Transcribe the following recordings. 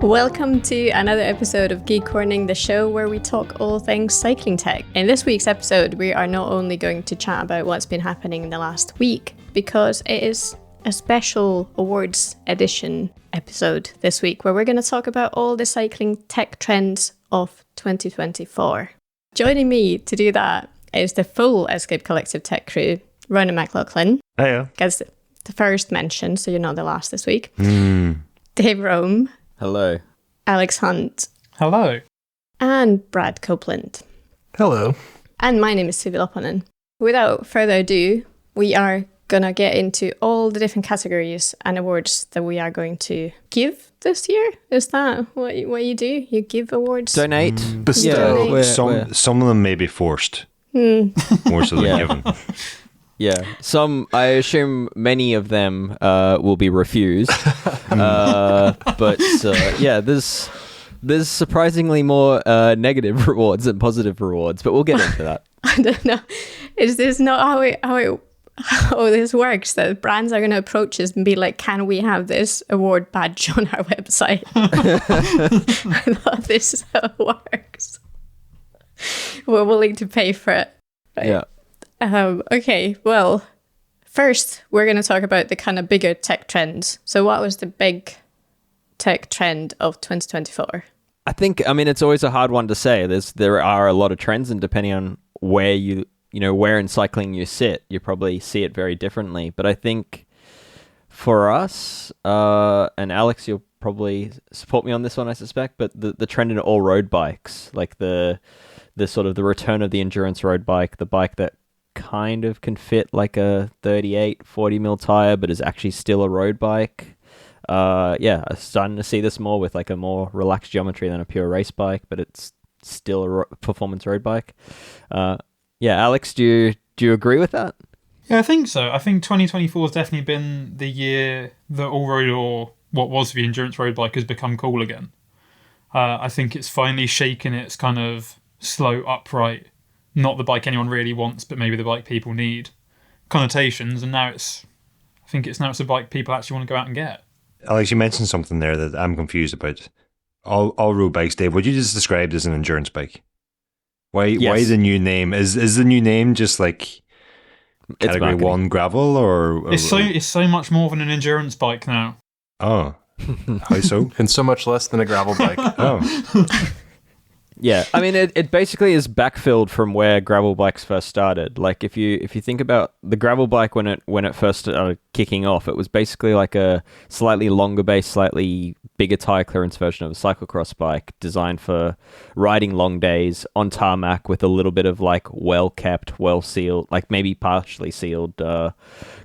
Welcome to another episode of Geek Warning, the show where we talk all things cycling tech. In this week's episode, we are not only going to chat about what's been happening in the last week, because it is a special awards edition episode this week, where we're going to talk about all the cycling tech trends of 2024. Joining me to do that is the full Escape Collective tech crew, Ronan McLaughlin. Hiya. Gets the first mention, so you're not the last this week. Dave Rome. Hello. Alex Hunt. Hello. And Brad Copeland. Hello. And my name is Suvi Lopanen. Without further ado, we are going to get into all the different categories and awards that we are going to give this year. Is that what you do? You give awards? Donate. Bestow. Yeah, Some of them may be forced. More so than given. Yeah, I assume many of them will be refused. But there's surprisingly more negative rewards than positive rewards, but we'll get into that. I don't know. Is this not how this works? That brands are going to approach us and be like, "Can we have this award badge on our website?" I thought this is how it works. We're willing to pay for it. Right? Yeah. Okay, well, first we're going to talk about the kind of bigger tech trends. So what was the big tech trend of 2024? I think, it's always a hard one to say. There are a lot of trends, and depending on where where in cycling you sit, you probably see it very differently. But I think for us, and Alex, you'll probably support me on this one, I suspect, but the trend in all road bikes, like the sort of the return of the endurance road bike, the bike that kind of can fit like a 40 mil tire, but is actually still a road bike. I'm starting to see this more with like a more relaxed geometry than a pure race bike, but it's still a performance road bike. Alex, do you agree with that? Yeah, I think so. I think 2024 has definitely been the year that all-road, or what was the endurance road bike, has become cool again. I think it's finally shaken its kind of slow, upright, not the bike anyone really wants, but maybe the bike people need connotations, and now it's a bike people actually want to go out and get. Alex, you mentioned something there that I'm confused about. All road bikes, Dave, would you just describe as an endurance bike? Why the new name? Is the new name just like category 1 gravel, or it's so much more than an endurance bike now. Oh. How so? And so much less than a gravel bike. Oh. Yeah, it basically is backfilled from where gravel bikes first started. Like if you think about the gravel bike when it first started kicking off, it was basically like a slightly longer base, slightly bigger tire clearance version of a cyclocross bike, designed for riding long days on tarmac with a little bit of like well-kept, well-sealed, like maybe partially sealed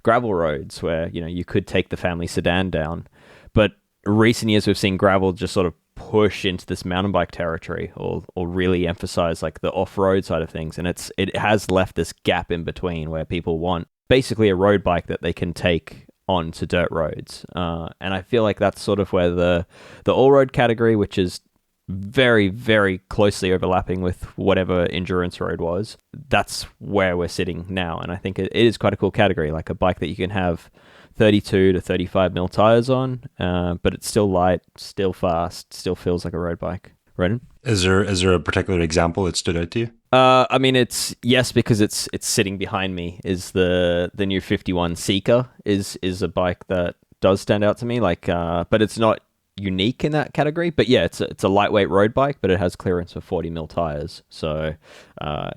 gravel roads where you could take the family sedan down. But recent years we've seen gravel just sort of push into this mountain bike territory, or really emphasize like the off-road side of things, and it has left this gap in between where people want basically a road bike that they can take onto dirt roads, and I feel like that's sort of where the all-road category, which is very, very closely overlapping with whatever endurance road was, that's where we're sitting now. And I think it is quite a cool category, like a bike that you can have 32 to 35 mil tires on, but it's still light, still fast, still feels like a road bike. Ronan? Is there a particular example that stood out to you? It's yes, because it's sitting behind me. Is the new 51 Seeker is a bike that does stand out to me, like, but it's not unique in that category. But yeah, it's a lightweight road bike, but it has clearance for 40 mil tires. So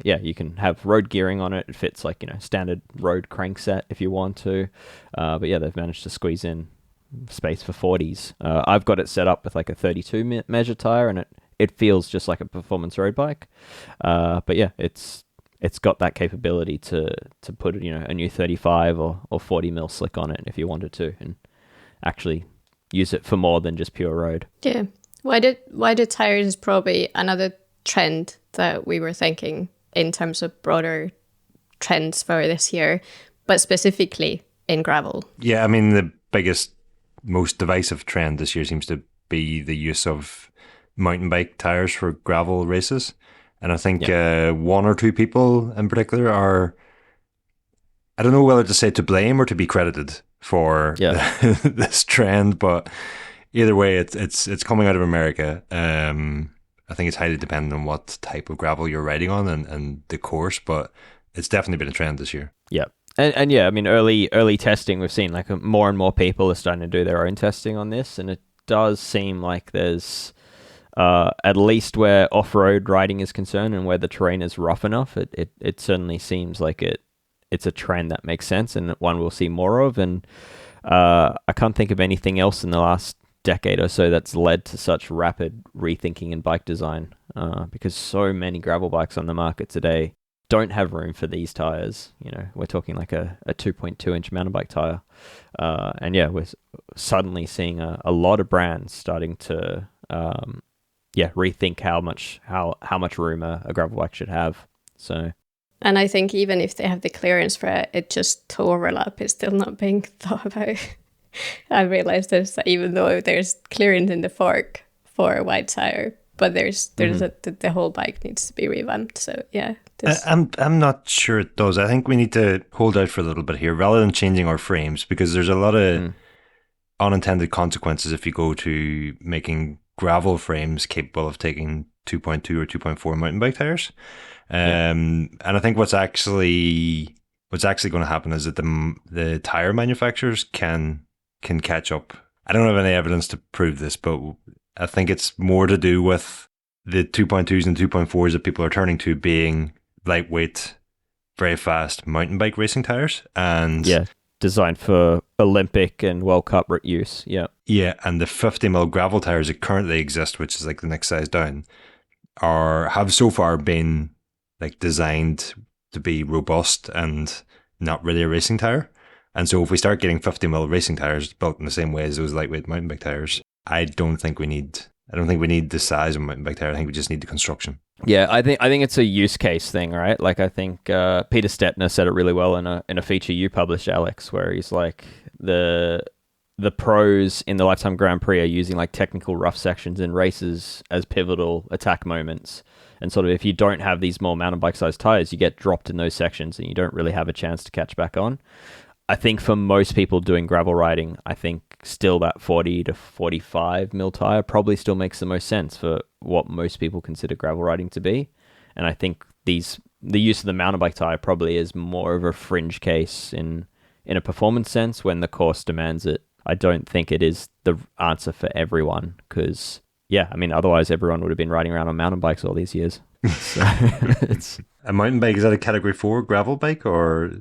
you can have road gearing on it. It fits like standard road crankset if you want to. But yeah, they've managed to squeeze in space for 40s. I've got it set up with like a 32 measure tire, and it feels just like a performance road bike. But yeah, it's got that capability to put a new 35 or 40 mil slick on it if you wanted to, and actually use it for more than just pure road. Yeah. Why did tires is probably another trend that we were thinking in terms of broader trends for this year, but specifically in gravel. Yeah, the biggest, most divisive trend this year seems to be the use of mountain bike tires for gravel races. And I think one or two people in particular are, I don't know whether to say to blame or to be credited for this trend, but either way, it's coming out of America. I think it's highly dependent on what type of gravel you're riding on and the course, but it's definitely been a trend this year. Yeah. And yeah, I mean, early testing, we've seen like more and more people are starting to do their own testing on this, and it does seem like there's, at least where off-road riding is concerned and where the terrain is rough enough, it certainly seems like it's a trend that makes sense and one we'll see more of. And I can't think of anything else in the last decade or so that's led to such rapid rethinking in bike design, because so many gravel bikes on the market today don't have room for these tires. You know, we're talking like a 2.2 inch mountain bike tire, and yeah, we're suddenly seeing a lot of brands starting to rethink how much room a gravel bike should have. So, and I think even if they have the clearance for it, it just to overlap is still not being thought about. I realized this, that even though there's clearance in the fork for a wide tire, but there's the whole bike needs to be revamped. So yeah, I'm not sure it does. I think we need to hold out for a little bit here rather than changing our frames, because there's a lot of unintended consequences if you go to making gravel frames capable of taking 2.2 or 2.4 mountain bike tires. And I think what's actually going to happen is that the tire manufacturers can catch up. I don't have any evidence to prove this, but I think it's more to do with the 2.2s and 2.4s that people are turning to being lightweight, very fast mountain bike racing tires, and designed for Olympic and World Cup use. Yeah, and the 50mm gravel tires that currently exist, which is like the next size down, have so far been like designed to be robust and not really a racing tire. And so if we start getting 50mm racing tires built in the same way as those lightweight mountain bike tires, I don't think we need the size of a mountain bike tire. I think we just need the construction. Yeah, I think it's a use case thing, right? Like I think Peter Stettner said it really well in a feature you published, Alex, where he's like the pros in the Lifetime Grand Prix are using like technical rough sections in races as pivotal attack moments. And sort of if you don't have these more mountain bike sized tires, you get dropped in those sections and you don't really have a chance to catch back on. I think for most people doing gravel riding, I think still that 40 to 45mm tire probably still makes the most sense for what most people consider gravel riding to be. And I think the use of the mountain bike tire probably is more of a fringe case in a performance sense when the course demands it. I don't think it is the answer for everyone because, yeah, I mean, otherwise everyone would have been riding around on mountain bikes all these years. So it's a mountain bike, is that a category 4 gravel bike, or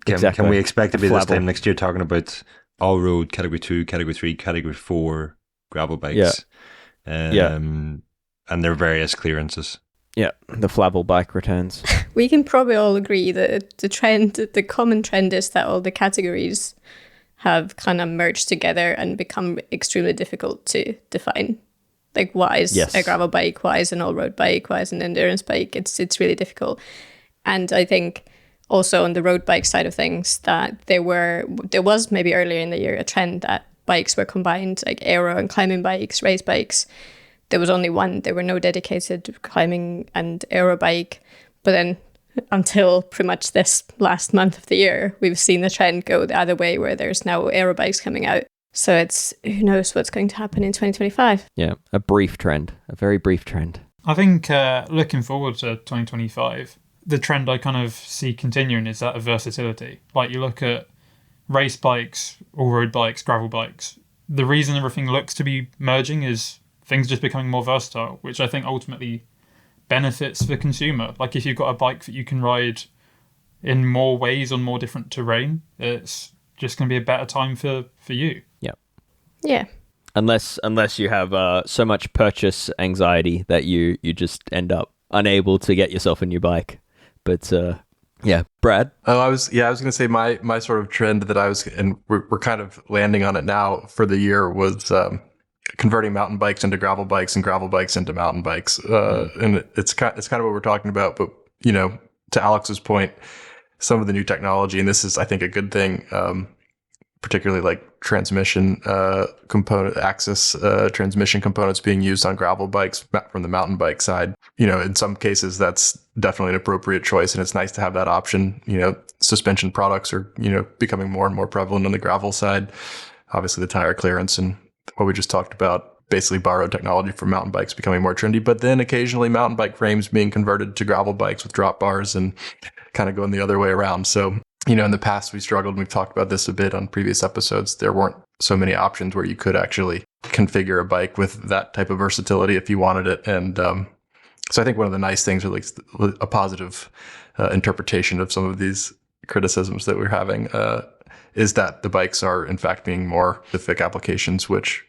can we expect to be this time next year talking about all road category 2, category 3, category 4 gravel bikes? And their various clearances. Yeah, the Flavel bike returns. We can probably all agree that the common trend is that all the categories have kind of merged together and become extremely difficult to define. Like, what is a gravel bike? What is an all-road bike? What is an endurance bike? It's really difficult. And I think also on the road bike side of things that there was maybe earlier in the year a trend that bikes were combined, like aero and climbing bikes, race bikes. There was only one. There were no dedicated climbing and aero bike. But then until pretty much this last month of the year, we've seen the trend go the other way where there's now aero bikes coming out. So it's, who knows what's going to happen in 2025. Yeah, a very brief trend. I think looking forward to 2025, the trend I kind of see continuing is that of versatility. Like you look at race bikes, all-road bikes, gravel bikes. The reason everything looks to be merging is things just becoming more versatile, which I think ultimately benefits the consumer. Like if you've got a bike that you can ride in more ways on more different terrain, it's just going to be a better time for you. Yeah. Unless you have so much purchase anxiety that you just end up unable to get yourself a new bike. But yeah, Brad. Oh, I was going to say my sort of trend that and we're kind of landing on it now for the year was converting mountain bikes into gravel bikes and gravel bikes into mountain bikes. And it's kind of what we're talking about. But you know, to Alex's point, some of the new technology, and this is I think a good thing. Particularly like transmission component axis transmission components being used on gravel bikes from the mountain bike side. You know, in some cases that's definitely an appropriate choice, and it's nice to have that option. You know, suspension products are becoming more and more prevalent on the gravel side. Obviously, the tire clearance and what we just talked about, basically borrowed technology from mountain bikes becoming more trendy, but then occasionally mountain bike frames being converted to gravel bikes with drop bars and kind of going the other way around. So, in the past we struggled, and we've talked about this a bit on previous episodes. There weren't so many options where you could actually configure a bike with that type of versatility if you wanted it. And so I think one of the nice things, or at least a positive interpretation of some of these criticisms that we're having, is that the bikes are in fact being more specific applications, which,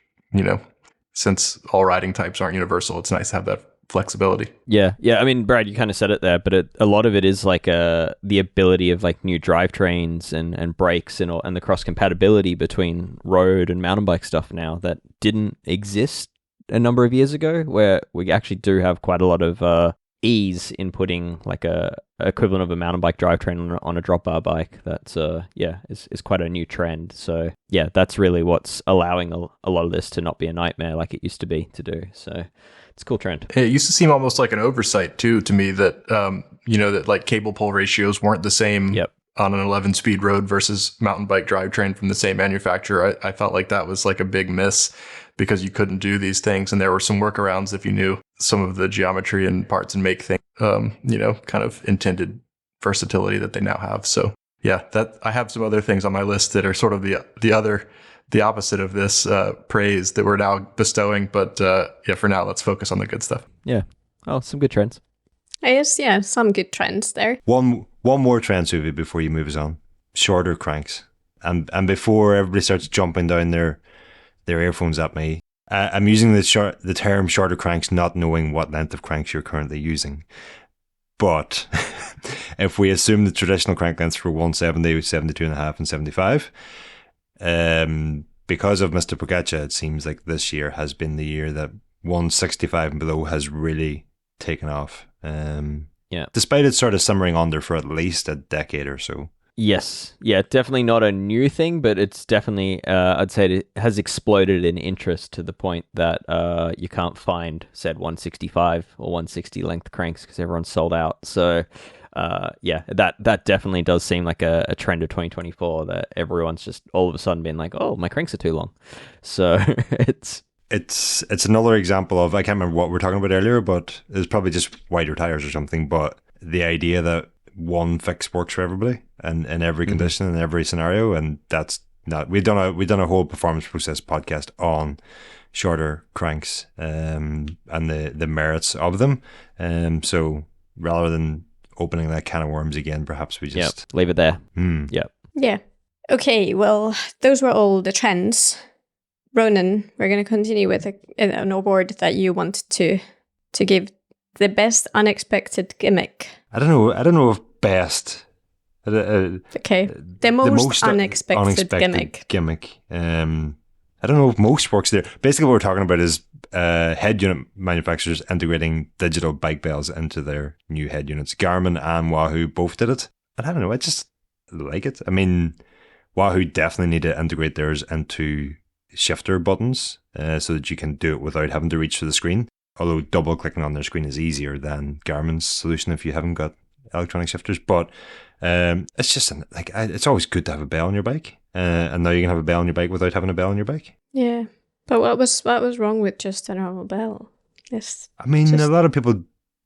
since all riding types aren't universal, it's nice to have that flexibility. Yeah. I mean, Brad, you kind of said it there, but a lot of it is like the ability of like new drivetrains and brakes and the cross compatibility between road and mountain bike stuff now that didn't exist a number of years ago, where we actually do have quite a lot of ease in putting like a equivalent of a mountain bike drivetrain on a drop bar bike. That's is quite a new trend. So yeah, that's really what's allowing a lot of this to not be a nightmare like it used to be to do. So it's a cool trend. It used to seem almost like an oversight too to me that that like cable pull ratios weren't the same on an 11-speed road versus mountain bike drivetrain from the same manufacturer. I felt like that was like a big miss, because you couldn't do these things, and there were some workarounds if you knew some of the geometry and parts and make things, kind of intended versatility that they now have. So yeah, that I have some other things on my list that are sort of the opposite of this praise that we're now bestowing. But for now, let's focus on the good stuff. Yeah. Oh, some good trends. I guess, some good trends there. One more trend, Suvi, before you move us on. Shorter cranks. And before everybody starts jumping down their earphones at me, I'm using the term shorter cranks not knowing what length of cranks you're currently using. But if we assume the traditional crank lengths were 170, 72.5 and 75, because of Mr. Pogača, it seems like this year has been the year that 165 and below has really taken off. Despite it sort of simmering under for at least a decade or so. Yes. Yeah, definitely not a new thing, but it's definitely, I'd say it has exploded in interest to the point that you can't find said 165 or 160 length cranks because everyone's sold out. So, that definitely does seem like a trend of 2024 that everyone's just all of a sudden been like, oh, my cranks are too long. So It's another example of, I can't remember what we were talking about earlier, but it's probably just wider tires or something, but the idea that one fix works for everybody and in every condition and every scenario, and that's not. We've done a whole performance process podcast on shorter cranks and the merits of them. So rather than opening that can of worms again, perhaps we just leave it there. Yeah. Okay. Well, those were all the trends. Ronan, we're going to continue with an award that you want to give the best unexpected gimmick. I don't know if best. Okay, the most unexpected gimmick. I don't know if most works there. Basically, what we're talking about is head unit manufacturers integrating digital bike bells into their new head units. Garmin and Wahoo both did it, and I don't know. I just like it. I mean, Wahoo definitely need to integrate theirs into shifter buttons so that you can do it without having to reach for the screen. Although double clicking on their screen is easier than Garmin's solution if you haven't got electronic shifters. But it's just it's always good to have a bell on your bike, and now you can have a bell on your bike without having a bell on your bike. Yeah, but what was wrong with just a normal bell? A lot of people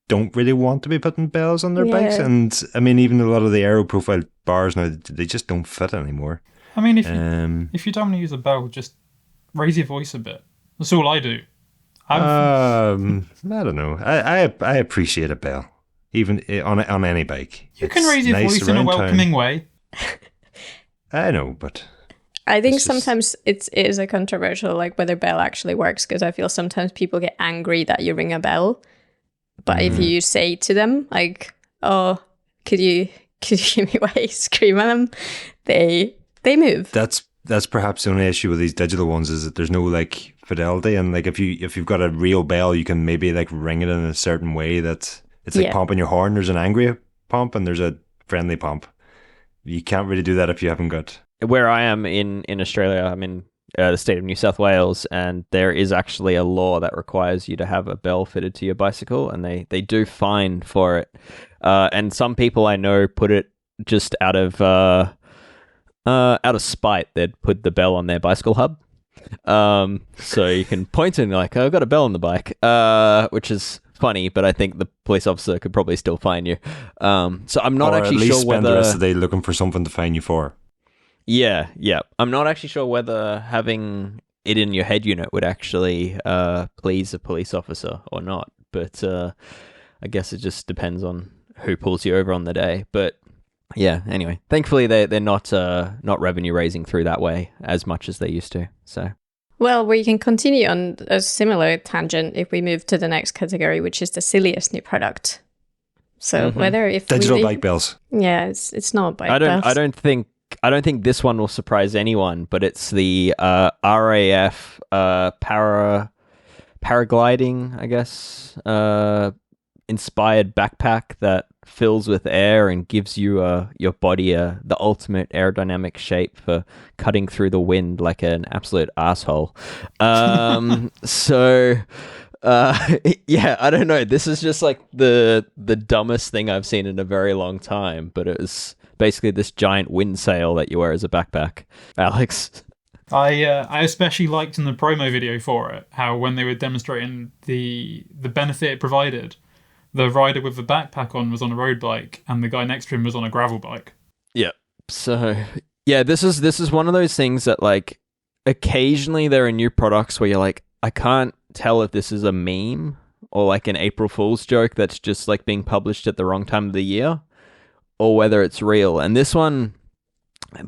don't really want to be putting bells on their bikes, and I mean, even a lot of the aero profile bars now, they just don't fit anymore. I mean, if you don't want to use a bell, just raise your voice a bit. That's all I do. I don't know. I appreciate a bell, even on any bike. You can raise your voice in a welcoming way. I know, but I think sometimes it is a controversial, like whether bell actually works, because I feel sometimes people get angry that you ring a bell, but if you say to them like, "Oh, could you give me away?" Scream at them, they move. That's perhaps the only issue with these digital ones is that there's no like fidelity, and like if you've got a real bell, you can maybe like ring it in a certain way that it's like pumping your horn. There's an angry pump and there's a friendly pump. You can't really do that if you haven't got. Where I am in Australia, I'm in the state of New South Wales, and there is actually a law that requires you to have a bell fitted to your bicycle, and they do fine for it. And some people I know put it just out of spite. They'd put the bell on their bicycle hub, So you can point and like, oh, I've got a bell on the bike, which is funny, but I think the police officer could probably still fine you. So I'm not actually at least sure spend whether the rest of the day looking for something to fine you for. Yeah. I'm not actually sure whether having it in your head unit would actually please a police officer or not. But I guess it just depends on who pulls you over on the day. But yeah, anyway, thankfully they're not revenue raising through that way as much as they used to. So. Well, we can continue on a similar tangent if we move to the next category, which is the silliest new product. So whether if digital bike bells. Yeah, it's not bike bells. I don't think this one will surprise anyone, but it's the RAF paragliding, I guess, inspired backpack that fills with air and gives you your body the ultimate aerodynamic shape for cutting through the wind like an absolute asshole. So yeah, I don't know. This is just like the dumbest thing I've seen in a very long time, but it was basically this giant wind sail that you wear as a backpack. Alex? I especially liked in the promo video for it how when they were demonstrating the benefit it provided, the rider with the backpack on was on a road bike and the guy next to him was on a gravel bike. Yeah. So yeah, this is one of those things that like occasionally there are new products where you're like, I can't tell if this is a meme or like an April Fool's joke that's just like being published at the wrong time of the year, or whether it's real. And this one,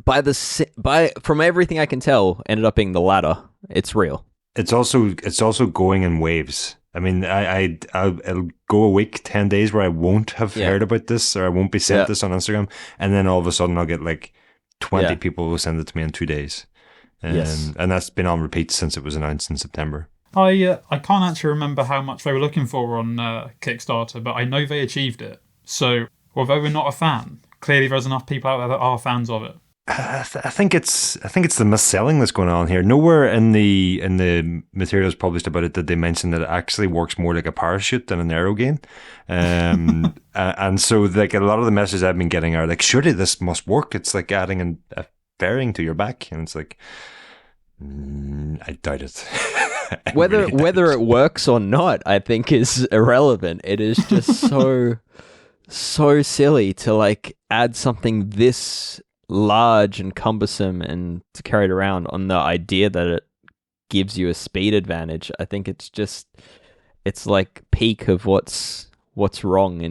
from everything I can tell, ended up being the latter. It's real. It's also going in waves. I mean, I'll go a week, 10 days where I won't have heard about this, or I won't be sent this on Instagram, and then all of a sudden I'll get like 20 people who send it to me in 2 days. And that's been on repeat since it was announced in September. I can't actually remember how much they were looking for on Kickstarter, but I know they achieved it. So although we're not a fan, clearly there's enough people out there that are fans of it. I think it's the mis-selling that's going on here. Nowhere in the materials published about it did they mention that it actually works more like a parachute than an aerogain. And so like a lot of the messages I've been getting are like, surely this must work. It's like adding a fairing to your back, and it's like, I doubt it. Whether it works or not, I think is irrelevant. It is just so silly to like add something this large and cumbersome and to carry it around on the idea that it gives you a speed advantage. I think it's like peak of what's wrong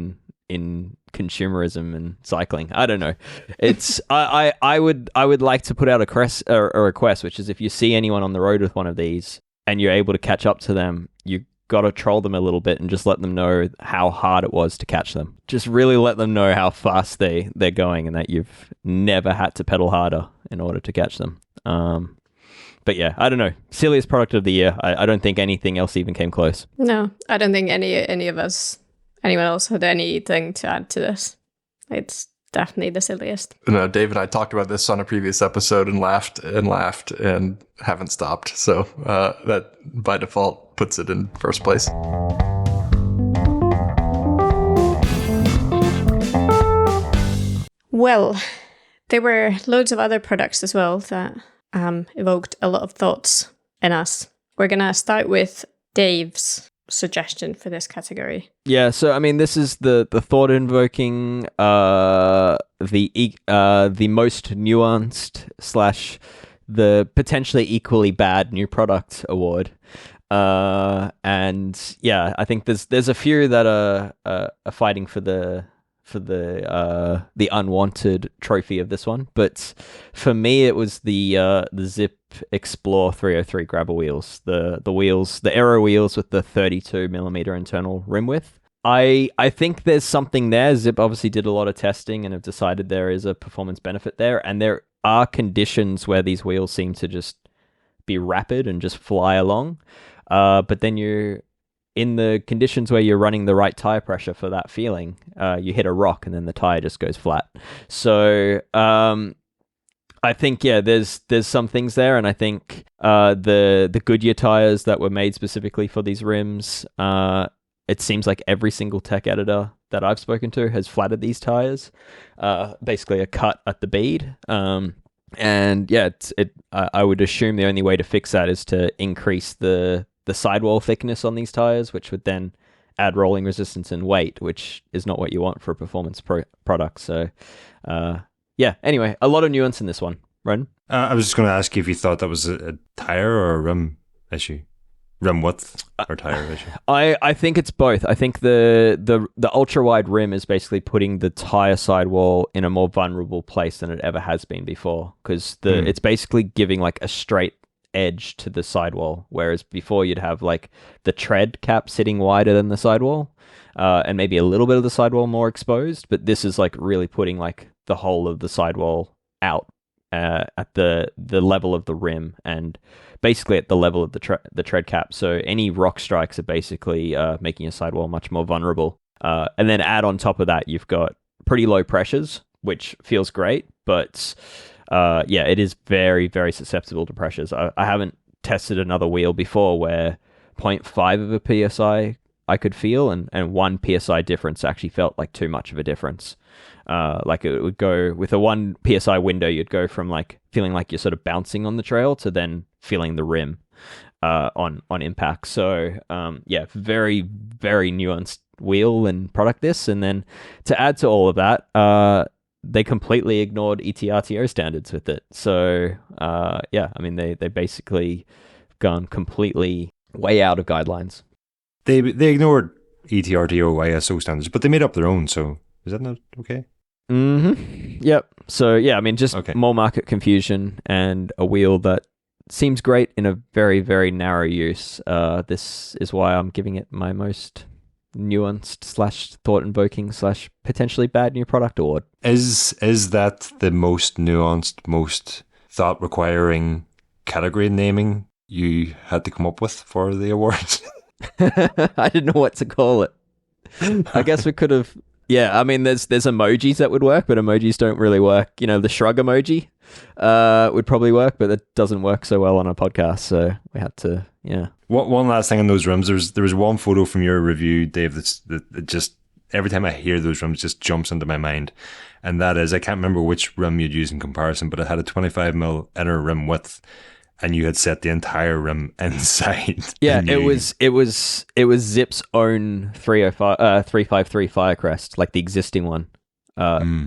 in consumerism and cycling. I don't know. It's I would like to put out a request, which is if you see anyone on the road with one of these and you're able to catch up to them, you got to troll them a little bit and just let them know how hard it was to catch them. Just really let them know how fast they're going and that you've never had to pedal harder in order to catch them. But yeah, I don't know. Silliest product of the year. I don't think anything else even came close. No, I don't think anyone else had anything to add to this. It's definitely the silliest. No, Dave and I talked about this on a previous episode and laughed and haven't stopped. So that by default puts it in first place. Well, there were loads of other products as well that evoked a lot of thoughts in us. We're going to start with Dave's suggestion for this category. Yeah, so I mean, this is the thought-invoking, the most nuanced / the potentially equally bad new product award. And yeah, I think there's a few that are fighting for the unwanted trophy of this one, but for me it was the Zipp XPLR 303 grabber wheels, the aero wheels with the 32mm internal rim width. I think there's something there. Zipp obviously did a lot of testing and have decided there is a performance benefit there, and there are conditions where these wheels seem to just be rapid and just fly along, but then you're in the conditions where you're running the right tire pressure for that feeling, you hit a rock and then the tire just goes flat. So I think, yeah, there's some things there, and I think the Goodyear tires that were made specifically for these rims, it seems like every single tech editor that I've spoken to has flatted these tires, basically a cut at the bead. And yeah, I would assume the only way to fix that is to increase the sidewall thickness on these tires, which would then add rolling resistance and weight, which is not what you want for a performance product. So, yeah. Anyway, a lot of nuance in this one, Ren. I was just going to ask you if you thought that was a tire or a rim issue, rim width or tire issue. I think it's both. I think the ultra wide rim is basically putting the tire sidewall in a more vulnerable place than it ever has been before, because it's basically giving like a straight edge to the sidewall, whereas before you'd have like the tread cap sitting wider than the sidewall, and maybe a little bit of the sidewall more exposed. But this is like really putting like the whole of the sidewall out at the level of the rim and basically at the level of the tread cap. So any rock strikes are basically making your sidewall much more vulnerable. And then add on top of that, you've got pretty low pressures, which feels great, but yeah, it is very, very susceptible to pressures. I haven't tested another wheel before where 0.5 of a PSI I could feel, and 1 PSI difference actually felt like too much of a difference. Like it would go with a 1 PSI window, you'd go from like feeling like you're sort of bouncing on the trail to then feeling the rim on impact. So yeah, very, very nuanced wheel and product this. And then to add to all of that, they completely ignored ETRTO standards with it. So yeah, I mean they basically gone completely way out of guidelines. They ignored ETRTO ISO standards, but they made up their own. So is that not okay? Mm-hmm. Yep. So yeah, I mean just more market confusion and a wheel that seems great in a very, very narrow use. This is why I'm giving it my most nuanced / thought-invoking / potentially bad new product award. Is that the most nuanced, most thought-requiring category naming you had to come up with for the awards? I didn't know what to call it. I guess we could have... Yeah, I mean, there's emojis that would work, but emojis don't really work. You know, the shrug emoji would probably work, but it doesn't work so well on a podcast, so we had to, yeah. One last thing on those rims, there was one photo from your review, Dave, that just, every time I hear those rims, just jumps into my mind. And that is, I can't remember which rim you'd use in comparison, but it had a 25mm inner rim width, and you had set the entire rim inside. Yeah, it was Zipp's own 353 Firecrest, like the existing one,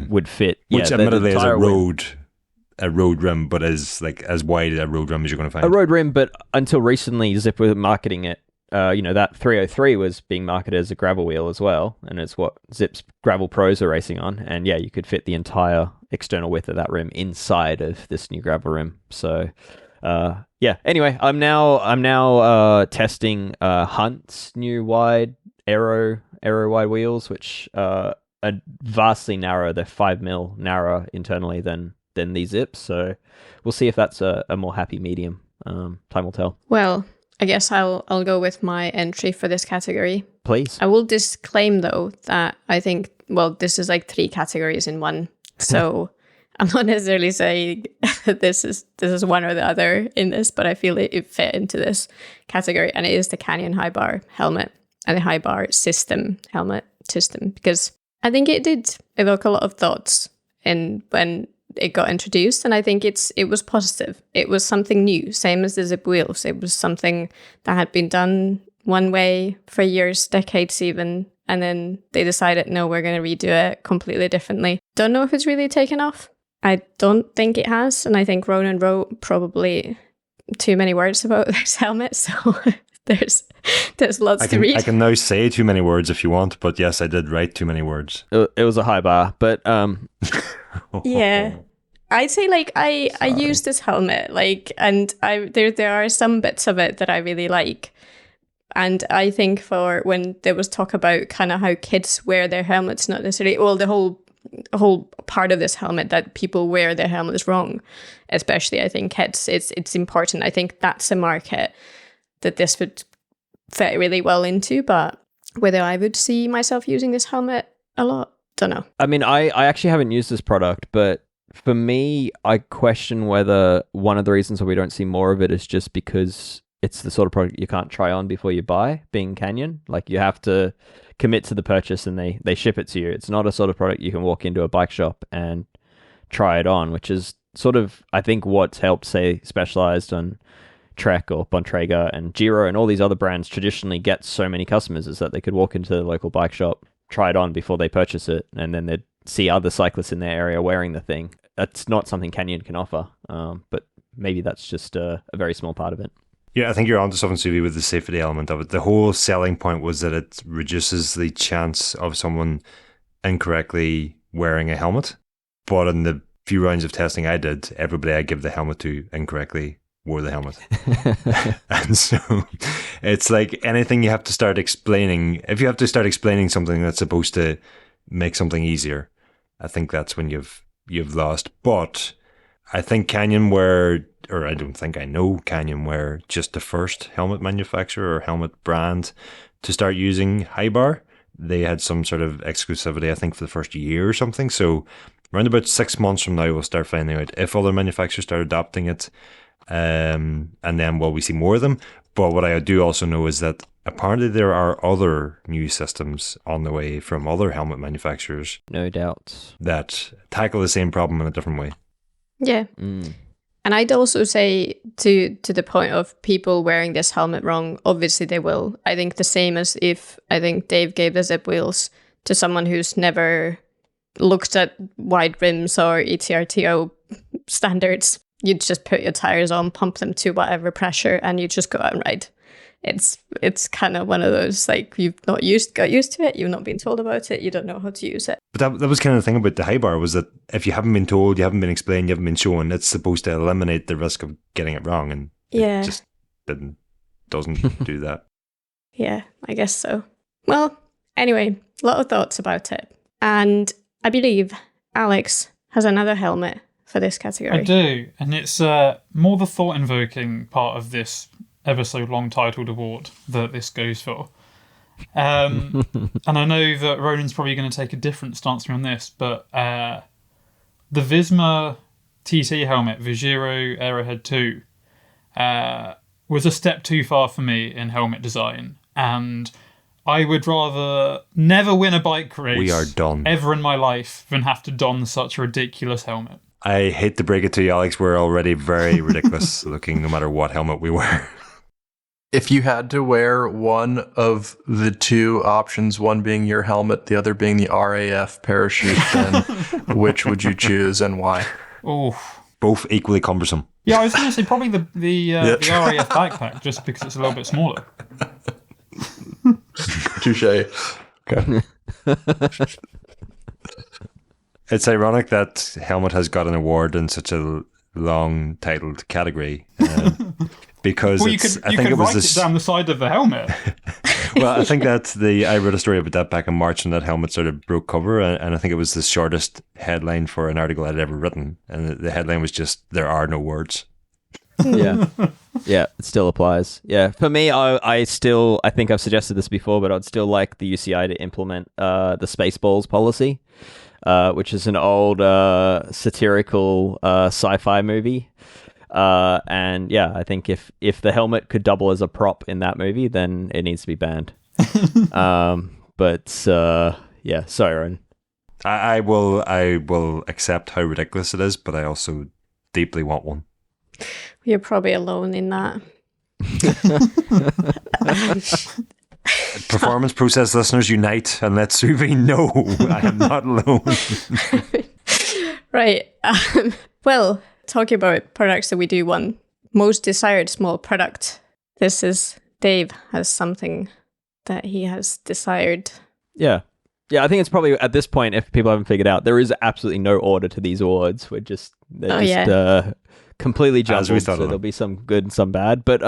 would fit. Which yeah, admittedly is a road rim, but as wide a road rim as you're going to find. A road rim, but until recently, Zipp was marketing it. That 303 was being marketed as a gravel wheel as well, and it's what Zipp's Gravel Pros are racing on. And yeah, you could fit the entire external width of that rim inside of this new gravel rim. So. Yeah. Anyway, I'm now testing Hunt's new wide aero wide wheels, which are vastly narrower. They're 5mm narrower internally than these Zips. So we'll see if that's a more happy medium. Time will tell. Well, I guess I'll go with my entry for this category. Please. I will disclaim though that I think this is like 3 categories in one. So. I'm not necessarily saying this is one or the other in this, but I feel it fit into this category, and it is the Canyon Highbar helmet and the Highbar helmet system, because I think it did evoke a lot of thoughts when it got introduced, and I think it was positive. It was something new, same as the Zipp wheels. It was something that had been done one way for years, decades even, and then they decided, no, we're going to redo it completely differently. Don't know if it's really taken off. I don't think it has, and I think Ronan wrote probably too many words about this helmet, so there's lots to read. I can now say too many words if you want, but yes, I did write too many words. It was a high bar, but yeah, I'd say I use this helmet and there are some bits of it that I really like, and I think for when there was talk about kind of how kids wear their helmets, not necessarily the whole part of this helmet that people wear their helmets wrong, especially I think kids, it's important. I think that's a market that this would fit really well into, but whether I would see myself using this helmet a lot, don't know. I mean, I actually haven't used this product, but for me, I question whether one of the reasons why we don't see more of it is just because it's the sort of product you can't try on before you buy, being Canyon. Like, you have to commit to the purchase and they ship it to you. It's not a sort of product you can walk into a bike shop and try it on, which is sort of, I think, what's helped, say, Specialized on Trek or Bontrager and Giro and all these other brands traditionally get so many customers is that they could walk into the local bike shop, try it on before they purchase it, and then they'd see other cyclists in their area wearing the thing. That's not something Canyon can offer, but maybe that's just a very small part of it. Yeah, I think you're onto something, Suvi, with the safety element of it. The whole selling point was that it reduces the chance of someone incorrectly wearing a helmet. But in the few rounds of testing I did, everybody I give the helmet to incorrectly wore the helmet. And so it's like anything you have to start explaining. If you have to start explaining something that's supposed to make something easier, I think that's when you've lost. But I think Canyon were, or I don't think I know Canyon were just the first helmet manufacturer or helmet brand to start using Highbar. They had some sort of exclusivity, I think, for the first year or something. So around about 6 months from now, we'll start finding out if other manufacturers start adopting it. And then will we see more of them? But what I do also know is that apparently there are other new systems on the way from other helmet manufacturers. No doubt. That tackle the same problem in a different way. Yeah. And I'd also say to the point of people wearing this helmet wrong, obviously they will. I think the same as if I think Dave gave the Zipp wheels to someone who's never looked at wide rims or ETRTO standards. You'd just put your tires on, pump them to whatever pressure, and you just go out and ride. It's kind of one of those, like, you've not got used to it, you've not been told about it, you don't know how to use it. But that was kind of the thing about the Highbar, was that if you haven't been told, you haven't been explained, you haven't been shown, it's supposed to eliminate the risk of getting it wrong, and it just doesn't do that. Yeah, I guess so. Well, anyway, a lot of thoughts about it. And I believe Alex has another helmet for this category. I do, and it's more the thought-invoking part of this ever so long titled award that this goes for. And I know that Ronan's probably going to take a different stance from me on this, but the Visma TT helmet, the Giro Aerohead 2, was a step too far for me in helmet design, and I would rather never win a bike race ever in my life than have to don such a ridiculous helmet. I hate to break it to you, Alex, we're already very ridiculous looking no matter what helmet we wear. If you had to wear one of the two options, one being your helmet, the other being the RAF parachute, then which would you choose and why? Oh, both equally cumbersome. Yeah, I was going to say probably the RAF backpack, just because it's a little bit smaller. Touche. Okay. It's ironic that helmet has got an award in such a long titled category. Because well, you could write it down the side of the helmet. Well, I think I wrote a story about that back in March, and that helmet sort of broke cover, and I think it was the shortest headline for an article I'd ever written, and the headline was just, "There are no words." Yeah, it still applies. Yeah, for me, I think I've suggested this before, but I'd still like the UCI to implement the Spaceballs policy, which is an old satirical sci-fi movie. And yeah, I think if the helmet could double as a prop in that movie, then it needs to be banned. But yeah, sorry, Ron. I will accept how ridiculous it is, but I also deeply want one. You're probably alone in that. Performance Process listeners unite and let Suvi know I am not alone. Right. Well, talking about products that we do want, most desired small product. This is Dave has something that he has desired. Yeah, I think it's probably at this point, if people haven't figured out, there is absolutely no order to these awards. They're completely jumbled, so there'll be some good and some bad. But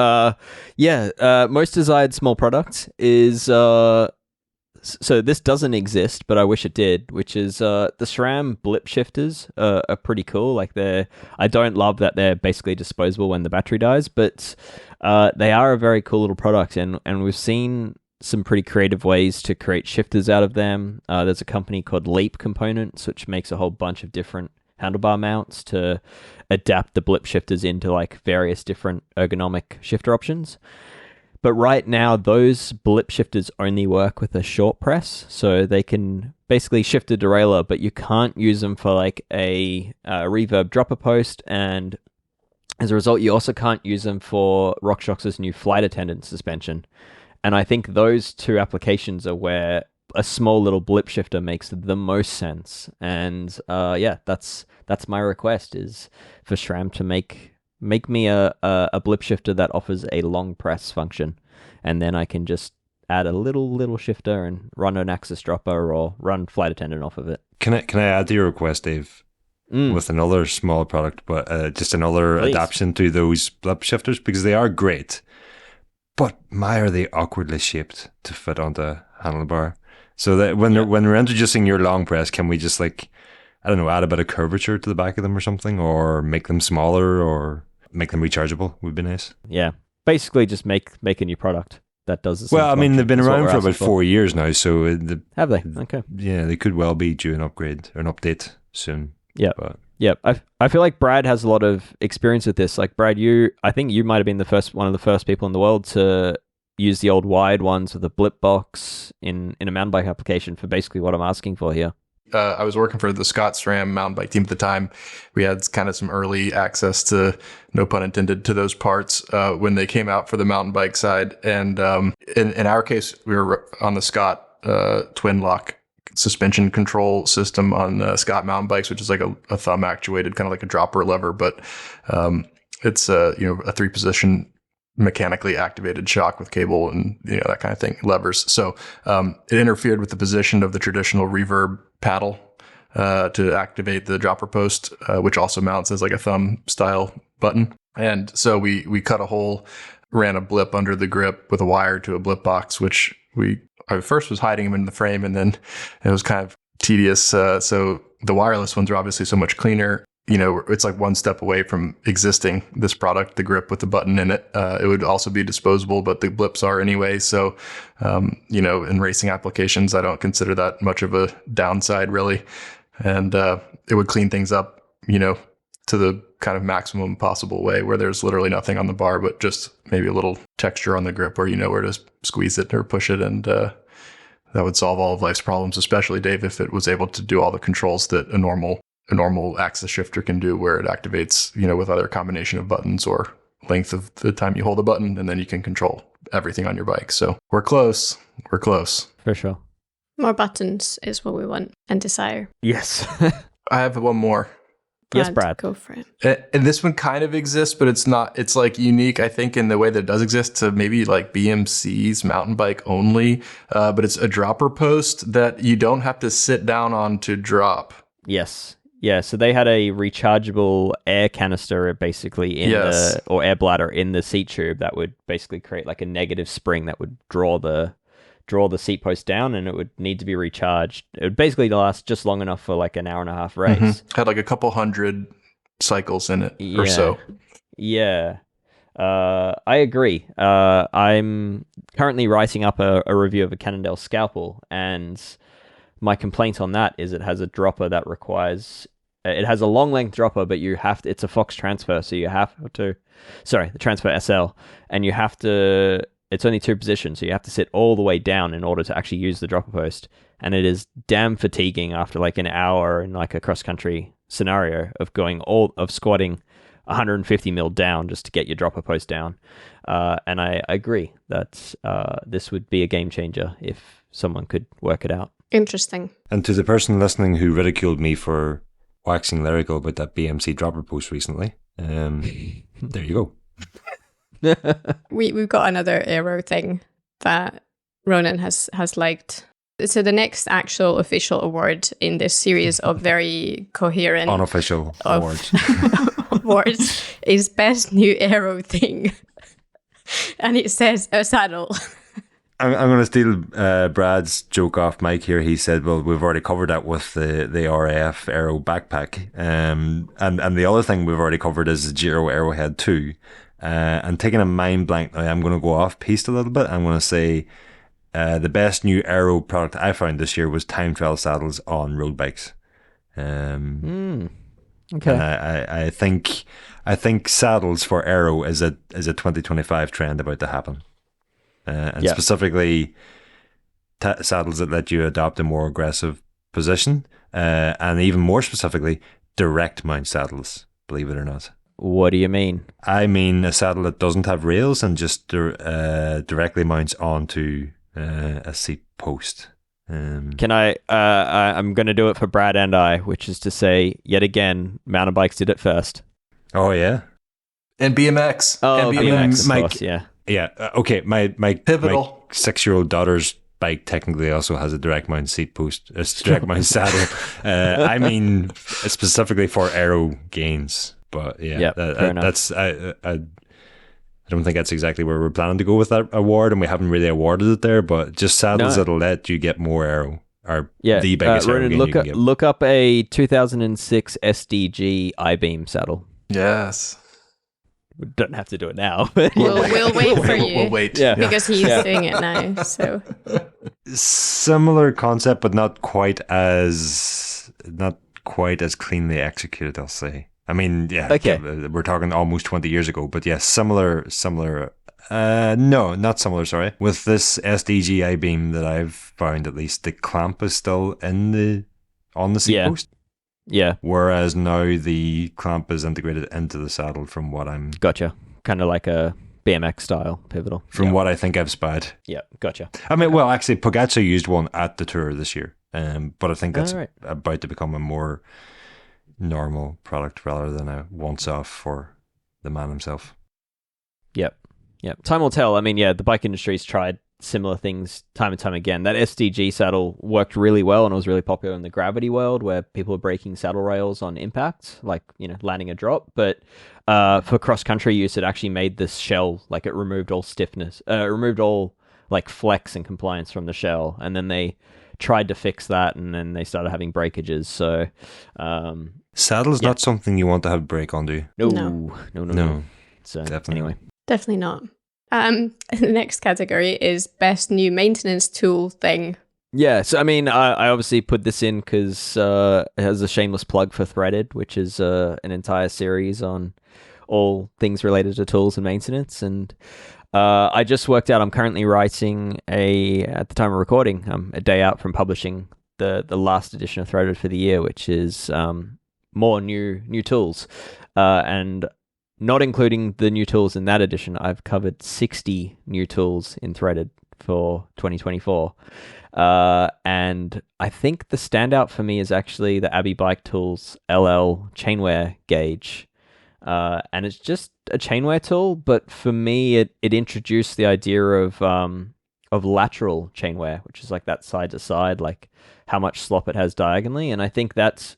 most desired small product is so this doesn't exist, but I wish it did, which is the SRAM Blip shifters are pretty cool. Like I don't love that they're basically disposable when the battery dies, but they are a very cool little product, and we've seen some pretty creative ways to create shifters out of them. There's a company called Leap Components, which makes a whole bunch of different handlebar mounts to adapt the blip shifters into like various different ergonomic shifter options. But right now, those blip shifters only work with a short press, so they can basically shift a derailleur, but you can't use them for like a reverb dropper post, and as a result, you also can't use them for RockShox's new Flight Attendant suspension. And I think those two applications are where a small little blip shifter makes the most sense. And that's my request, is for SRAM to make me a blip shifter that offers a long press function, and then I can just add a little shifter and run an axis dropper or run Flight Attendant off of it. Can I add to your request, Dave? With another small product, but just another adaptation to those blip shifters, because they are great, but my, are they awkwardly shaped to fit onto a handlebar. So that when we're introducing your long press, can we just like, I don't know, add a bit of curvature to the back of them or something, or make them smaller, or make them rechargeable would be nice. Yeah, basically just make a new product that does the same Well, I mean, they've been function. around for about 4 years now, so have they? Okay. Yeah, they could well be due an upgrade or an update soon. Yeah. But Yeah, I feel like Brad has a lot of experience with this. Like Brad, I think you might have been one of the first people in the world to use the old wired ones with a blip box in a mountain bike application for basically what I'm asking for here. I was working for the Scott SRAM mountain bike team at the time. We had kind of some early access to, no pun intended, to those parts when they came out for the mountain bike side. And in our case, we were on the Scott twin lock suspension control system on Scott mountain bikes, which is like a thumb actuated, kind of like a dropper lever, but it's a 3-position mechanically activated shock with cable and that kind of thing, levers. So it interfered with the position of the traditional reverb paddle to activate the dropper post, which also mounts as like a thumb style button. And so we cut a hole, ran a blip under the grip with a wire to a blip box, which I first was hiding them in the frame, and then it was kind of tedious. So the wireless ones are obviously so much cleaner. It's like one step away from existing this product, the grip with the button in it. It would also be disposable, but the blips are anyway. So, in racing applications, I don't consider that much of a downside really. And it would clean things up, to the kind of maximum possible way, where there's literally nothing on the bar, but just maybe a little texture on the grip where you know where to squeeze it or push it. And that would solve all of life's problems, especially, Dave, if it was able to do all the controls that a normal axis shifter can do, where it activates, with other combination of buttons or length of the time you hold a button, and then you can control everything on your bike. So we're close. For sure. More buttons is what we want and desire. Yes. I have one more. Yes, Brad. Go for it. And this one kind of exists, but it's not, it's like unique, I think, in the way that it does exist to maybe like BMC's mountain bike only. But it's a dropper post that you don't have to sit down on to drop. Yes. Yeah, so they had a rechargeable air canister basically or air bladder in the seat tube that would basically create like a negative spring that would draw the seat post down, and it would need to be recharged. It would basically last just long enough for like an hour and a half race. Mm-hmm. Had like a couple hundred cycles in it or so. Yeah. I agree. I'm currently writing up a review of a Cannondale Scalpel, and my complaint on that is it has a dropper that requires... It has a long length dropper, but it's a Fox transfer, so you have to... Sorry, the transfer SL, and you have to... It's only 2 positions, so you have to sit all the way down in order to actually use the dropper post. And it is damn fatiguing after like an hour in like a cross-country scenario of squatting 150 mil down just to get your dropper post down. And I agree that this would be a game changer if someone could work it out. Interesting. And to the person listening who ridiculed me for waxing lyrical about that BMC dropper post recently, there you go. We've got another aero thing that Ronan has liked. So the next actual official award in this series of very coherent unofficial awards is best new aero thing, and it says a saddle. I'm going to steal Brad's joke off mic here. He said, well, we've already covered that with the RAF Aero backpack. And the other thing we've already covered is the Giro Aerohead 2. And taking a mind blank now, I'm going to go off piste a little bit. I'm going to say the best new aero product I found this year was time trial saddles on road bikes. Okay. And I think saddles for aero is a 2025 trend about to happen. and specifically saddles that let you adopt a more aggressive position, and even more specifically, direct mount saddles, believe it or not. What do you mean? I mean a saddle that doesn't have rails and just directly mounts onto a seat post. Can I'm going to do it for Brad and I, which is to say, yet again, mountain bikes did it first. Oh, yeah. And BMX. Oh, and BMX, of course, yeah. Yeah, okay. My Pivotal. 6-year-old daughter's bike technically also has a direct mount seat post, a direct mount saddle. I mean, specifically for aero gains. But yeah, that's I don't think that's exactly where we're planning to go with that award, and we haven't really awarded it there. But just saddles that'll let you get more aero are the biggest aero gain you can get. Look up a 2006 SDG I-beam saddle. Yes. We don't have to do it now. We'll wait for you. We'll wait. Because he's doing it now. So similar concept, but not quite as cleanly executed, I'll say. I mean, we're talking almost 20 years ago, but yes, similar. No, not similar. Sorry. With this SDG I-beam that I've found, at least the clamp is still on the seat post. Yeah. Whereas now the clamp is integrated into the saddle from what I'm... Gotcha. Kind of like a BMX style pivotal. From what I think I've spied. Yeah, gotcha. I mean, well, actually, Pogacar used one at the Tour this year. But I think that's about to become a more normal product rather than a once-off for the man himself. Yep. Time will tell. I mean, the bike industry's tried similar things time and time again. That SDG saddle worked really well and it was really popular in the gravity world where people were breaking saddle rails on impact, like, landing a drop. But for cross-country use, it actually made this shell, like it removed all stiffness, removed all like flex and compliance from the shell. And then they tried to fix that and then they started having breakages. So saddle's not something you want to have break on, do you? No. So definitely. Anyway. Definitely not. The next category is best new maintenance tool thing. Yeah, so I mean, I obviously put this in because it has a shameless plug for Threaded, which is an entire series on all things related to tools and maintenance. And I just worked out I'm currently writing at the time of recording, a day out from publishing the last edition of Threaded for the year, which is more new tools. And not including the new tools in that edition, I've covered 60 new tools in Threaded for 2024. And I think the standout for me is actually the Abbey Bike Tools LL chainwear gauge. And it's just a chainwear tool, but for me, it introduced the idea of lateral chainwear, which is like that side to side, like how much slop it has diagonally. And I think that's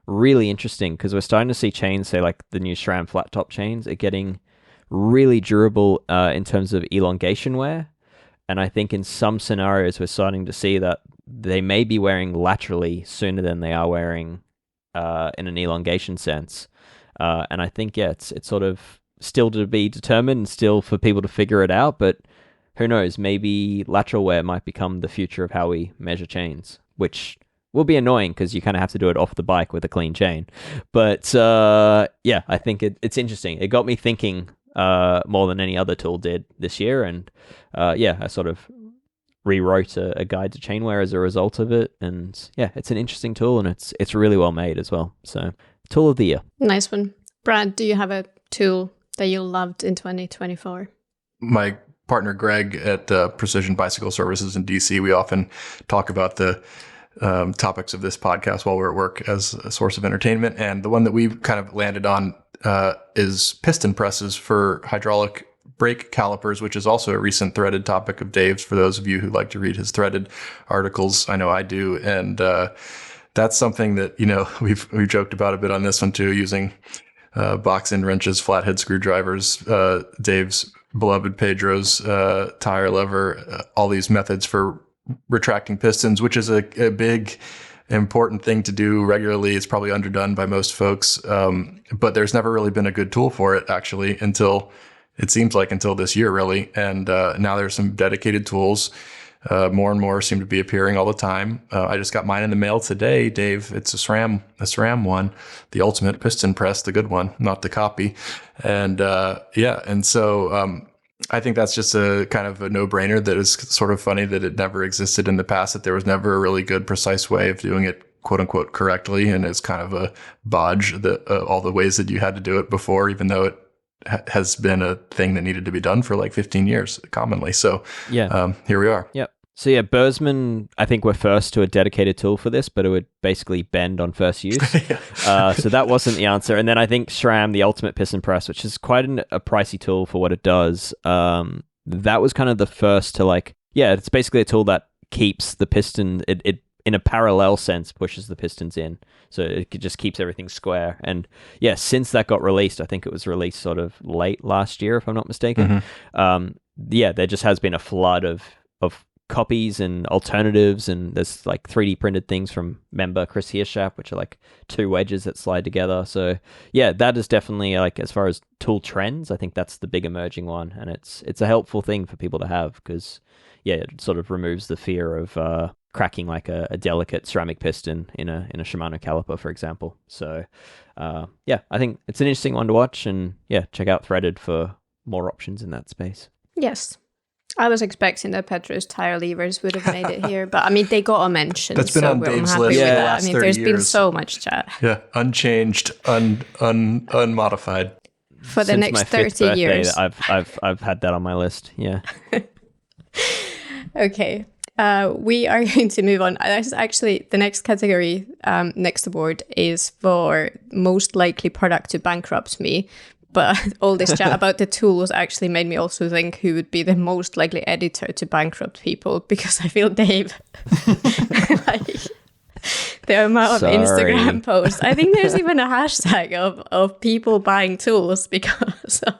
really interesting because we're starting to see chains, say like the new SRAM flat top chains, are getting really durable in terms of elongation wear. And I think in some scenarios, we're starting to see that they may be wearing laterally sooner than they are wearing in an elongation sense. And I think, it's sort of still to be determined and still for people to figure it out. But who knows, maybe lateral wear might become the future of how we measure chains, which will be annoying because you kind of have to do it off the bike with a clean chain. But I think it's interesting. It got me thinking more than any other tool did this year. And I sort of rewrote a guide to chainwear as a result of it. And it's an interesting tool and it's really well made as well. So tool of the year. Nice one. Brad, do you have a tool that you loved in 2024? My partner Greg at Precision Bicycle Services in DC, we often talk about the topics of this podcast while we're at work as a source of entertainment. And the one that we've kind of landed on is piston presses for hydraulic brake calipers, which is also a recent Threaded topic of Dave's for those of you who like to read his Threaded articles. I know I do. And that's something that, we've joked about a bit on this one too, using box end wrenches, flathead screwdrivers, Dave's beloved Pedro's tire lever, all these methods for retracting pistons, which is a big, important thing to do regularly. It's probably underdone by most folks, but there's never really been a good tool for it, actually, until this year, really. And now there's some dedicated tools. More and more seem to be appearing all the time. I just got mine in the mail today, Dave. It's a SRAM one, the ultimate piston press, the good one, not the copy. And so I think that's just a kind of a no-brainer that is sort of funny that it never existed in the past, that there was never a really good, precise way of doing it, quote unquote, correctly. And it's kind of a bodge that all the ways that you had to do it before, even though it has been a thing that needed to be done for like 15 years commonly. So here we are. Yep. So yeah, Bursman, I think we're first to a dedicated tool for this, but it would basically bend on first use. So that wasn't the answer. And then I think SRAM, the ultimate piston press, which is quite a pricey tool for what it does. That was kind of the first to like, it's basically a tool that keeps the piston, it in a parallel sense pushes the pistons in. So it just keeps everything square. And since that got released, I think it was released sort of late last year, if I'm not mistaken. There just has been a flood of copies and alternatives, and there's like 3D printed things from member Chris Hirschap, which are like two wedges that slide together. So that is definitely, like, as far as tool trends, I think that's the big emerging one, and it's a helpful thing for people to have because it sort of removes the fear of cracking like a delicate ceramic piston in a Shimano caliper, for example. So I think it's an interesting one to watch, and check out Threaded for more options in that space. Yes. I was expecting that Petro's tire levers would have made it here, but I mean, they got a mention. That's been on Dave's list for the last 30 years. I mean, there's been so much chat. Yeah, unchanged, unmodified. For the next 30 years. I've had that on my list, Okay, we are going to move on. Actually, the next category next aboard is for most likely product to bankrupt me. But all this chat about the tools actually made me also think who would be the most likely editor to bankrupt people, because I feel Dave, like, the amount of Instagram posts. I think there's even a hashtag of people buying tools because of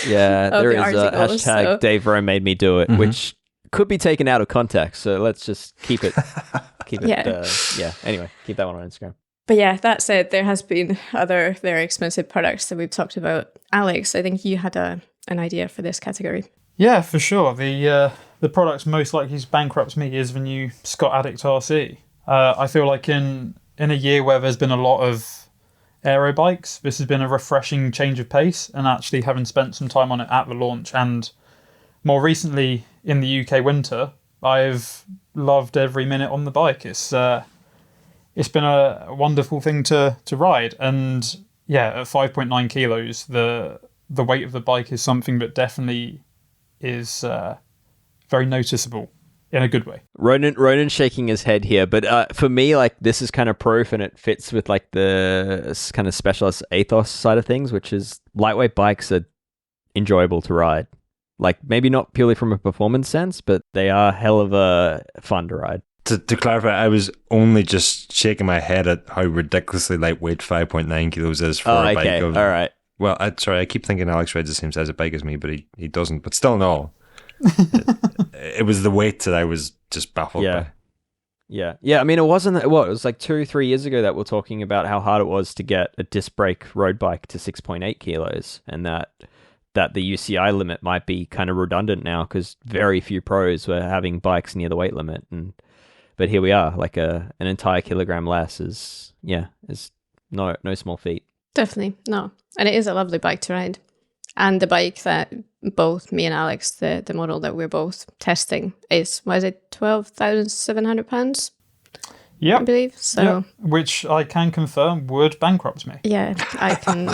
there is articles, a hashtag Dave Rowe made me do it, which could be taken out of context. So let's just keep it. Anyway, keep that one on Instagram. But that said, there has been other very expensive products that we've talked about. Alex, I think you had an idea for this category. Yeah, for sure. The product most likely to bankrupt me is the new Scott Addict RC. I feel like in a year where there's been a lot of aero bikes, this has been a refreshing change of pace, and actually having spent some time on it at the launch and more recently in the UK winter, I've loved every minute on the bike. It's been a wonderful thing to ride, and at 5.9 kilos, the weight of the bike is something that definitely is very noticeable in a good way. Ronan's shaking his head here, but for me, like, this is kind of proof, and it fits with like the kind of specialist ethos side of things, which is lightweight bikes are enjoyable to ride. Like, maybe not purely from a performance sense, but they are hell of a fun to ride. To clarify, I was only just shaking my head at how ridiculously lightweight 5.9 kilos is for a bike. All right. Well, I keep thinking Alex rides the same size of bike as me, but he doesn't. But still, no. It was the weight that I was just baffled by. Yeah. I mean, it wasn't. It was like 2-3 years ago that we're talking about how hard it was to get a disc brake road bike to 6.8 kilos, and that the UCI limit might be kind of redundant now because very few pros were having bikes near the weight limit. But here we are, like an entire kilogram less is no small feat. Definitely, no. And it is a lovely bike to ride. And the bike that both me and Alex, the model that we're both testing is, what is it, £12,700? Yeah, I believe so. Yep. Which I can confirm would bankrupt me. Yeah, I can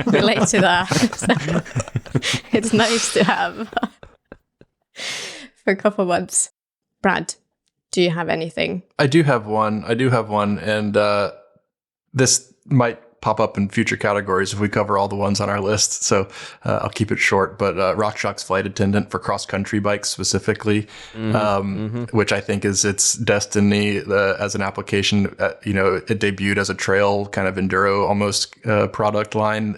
relate to that. So, it's nice to have for a couple of months. Brad, do you have anything? I do have one, and this might pop up in future categories if we cover all the ones on our list. So I'll keep it short, but RockShox Flight Attendant for cross-country bikes specifically, which I think is its destiny as an application. It debuted as a trail kind of enduro almost product line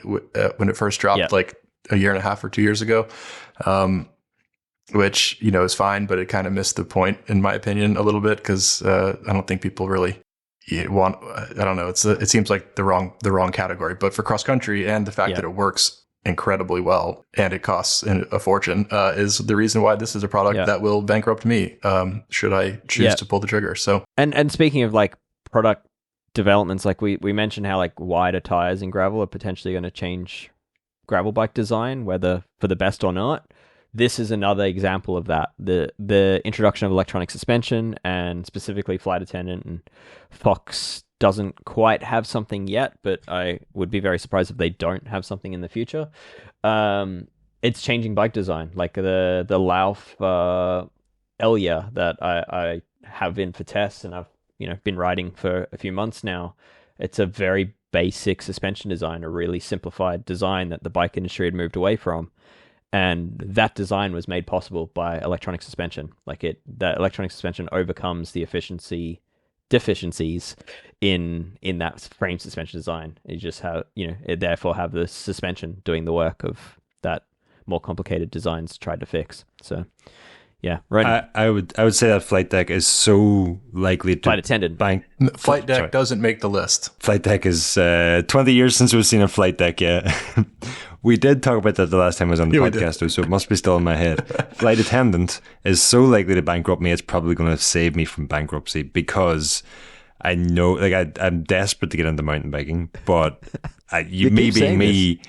when it first dropped like a year and a half or 2 years ago. Which, is fine, but it kind of missed the point, in my opinion, a little bit, because I don't think people really want, I don't know, it seems like the wrong category. But for cross country, and the fact that it works incredibly well and it costs a fortune is the reason why this is a product that will bankrupt me should I choose to pull the trigger. So and speaking of like product developments, like we mentioned how like wider tires in gravel are potentially going to change gravel bike design, whether for the best or not. this is another example of that. The introduction of electronic suspension, and specifically Flight Attendant and Fox, doesn't quite have something yet, but I would be very surprised if they don't have something in the future. It's changing bike design, like the Lauf Elia that I have in for tests, and I've been riding for a few months now. It's a very basic suspension design, a really simplified design that the bike industry had moved away from. And that design was made possible by electronic suspension. That electronic suspension overcomes the deficiencies in that frame suspension design. You just have, it therefore have the suspension doing the work of that more complicated designs tried to fix. So, yeah, right. I would say that flight deck is so likely to Flight Attendant. Flight deck doesn't make the list. Flight deck is 20 years since we've seen a flight deck. Yeah, we did talk about that the last time I was on the podcast, though, so it must be still in my head. Flight Attendant is so likely to bankrupt me. It's probably going to save me from bankruptcy, because I know, I'm desperate to get into mountain biking, but me being me,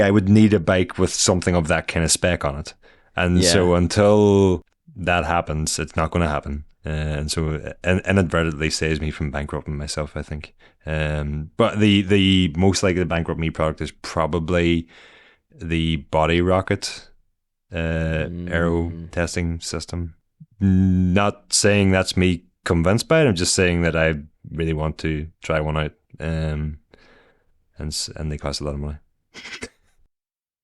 I would need a bike with something of that kind of spec on it. And so until that happens, it's not going to happen. And so inadvertently saves me from bankrupting myself, I think. But the most likely to bankrupt me product is probably the body rocket aero testing system. Not saying that's me convinced by it. I'm just saying that I really want to try one out. And they cost a lot of money.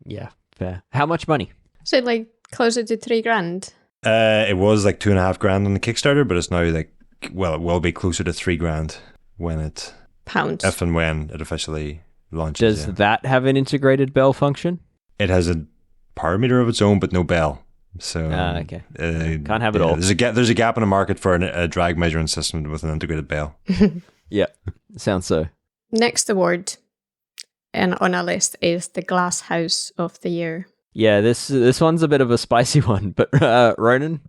Yeah, fair. How much money? So closer to $3,000. It was like $2,500 on the Kickstarter, but it's now it will be closer to $3,000 when it pounds. If and when it officially launches. Does that have an integrated bell function? It has a power meter of its own, but no bell. So okay, can't have it all. There's a gap in the market for a drag measuring system with an integrated bell. Yeah, sounds so. Next award on our list is the Glasshouse of the Year. Yeah, this one's a bit of a spicy one, but Ronan,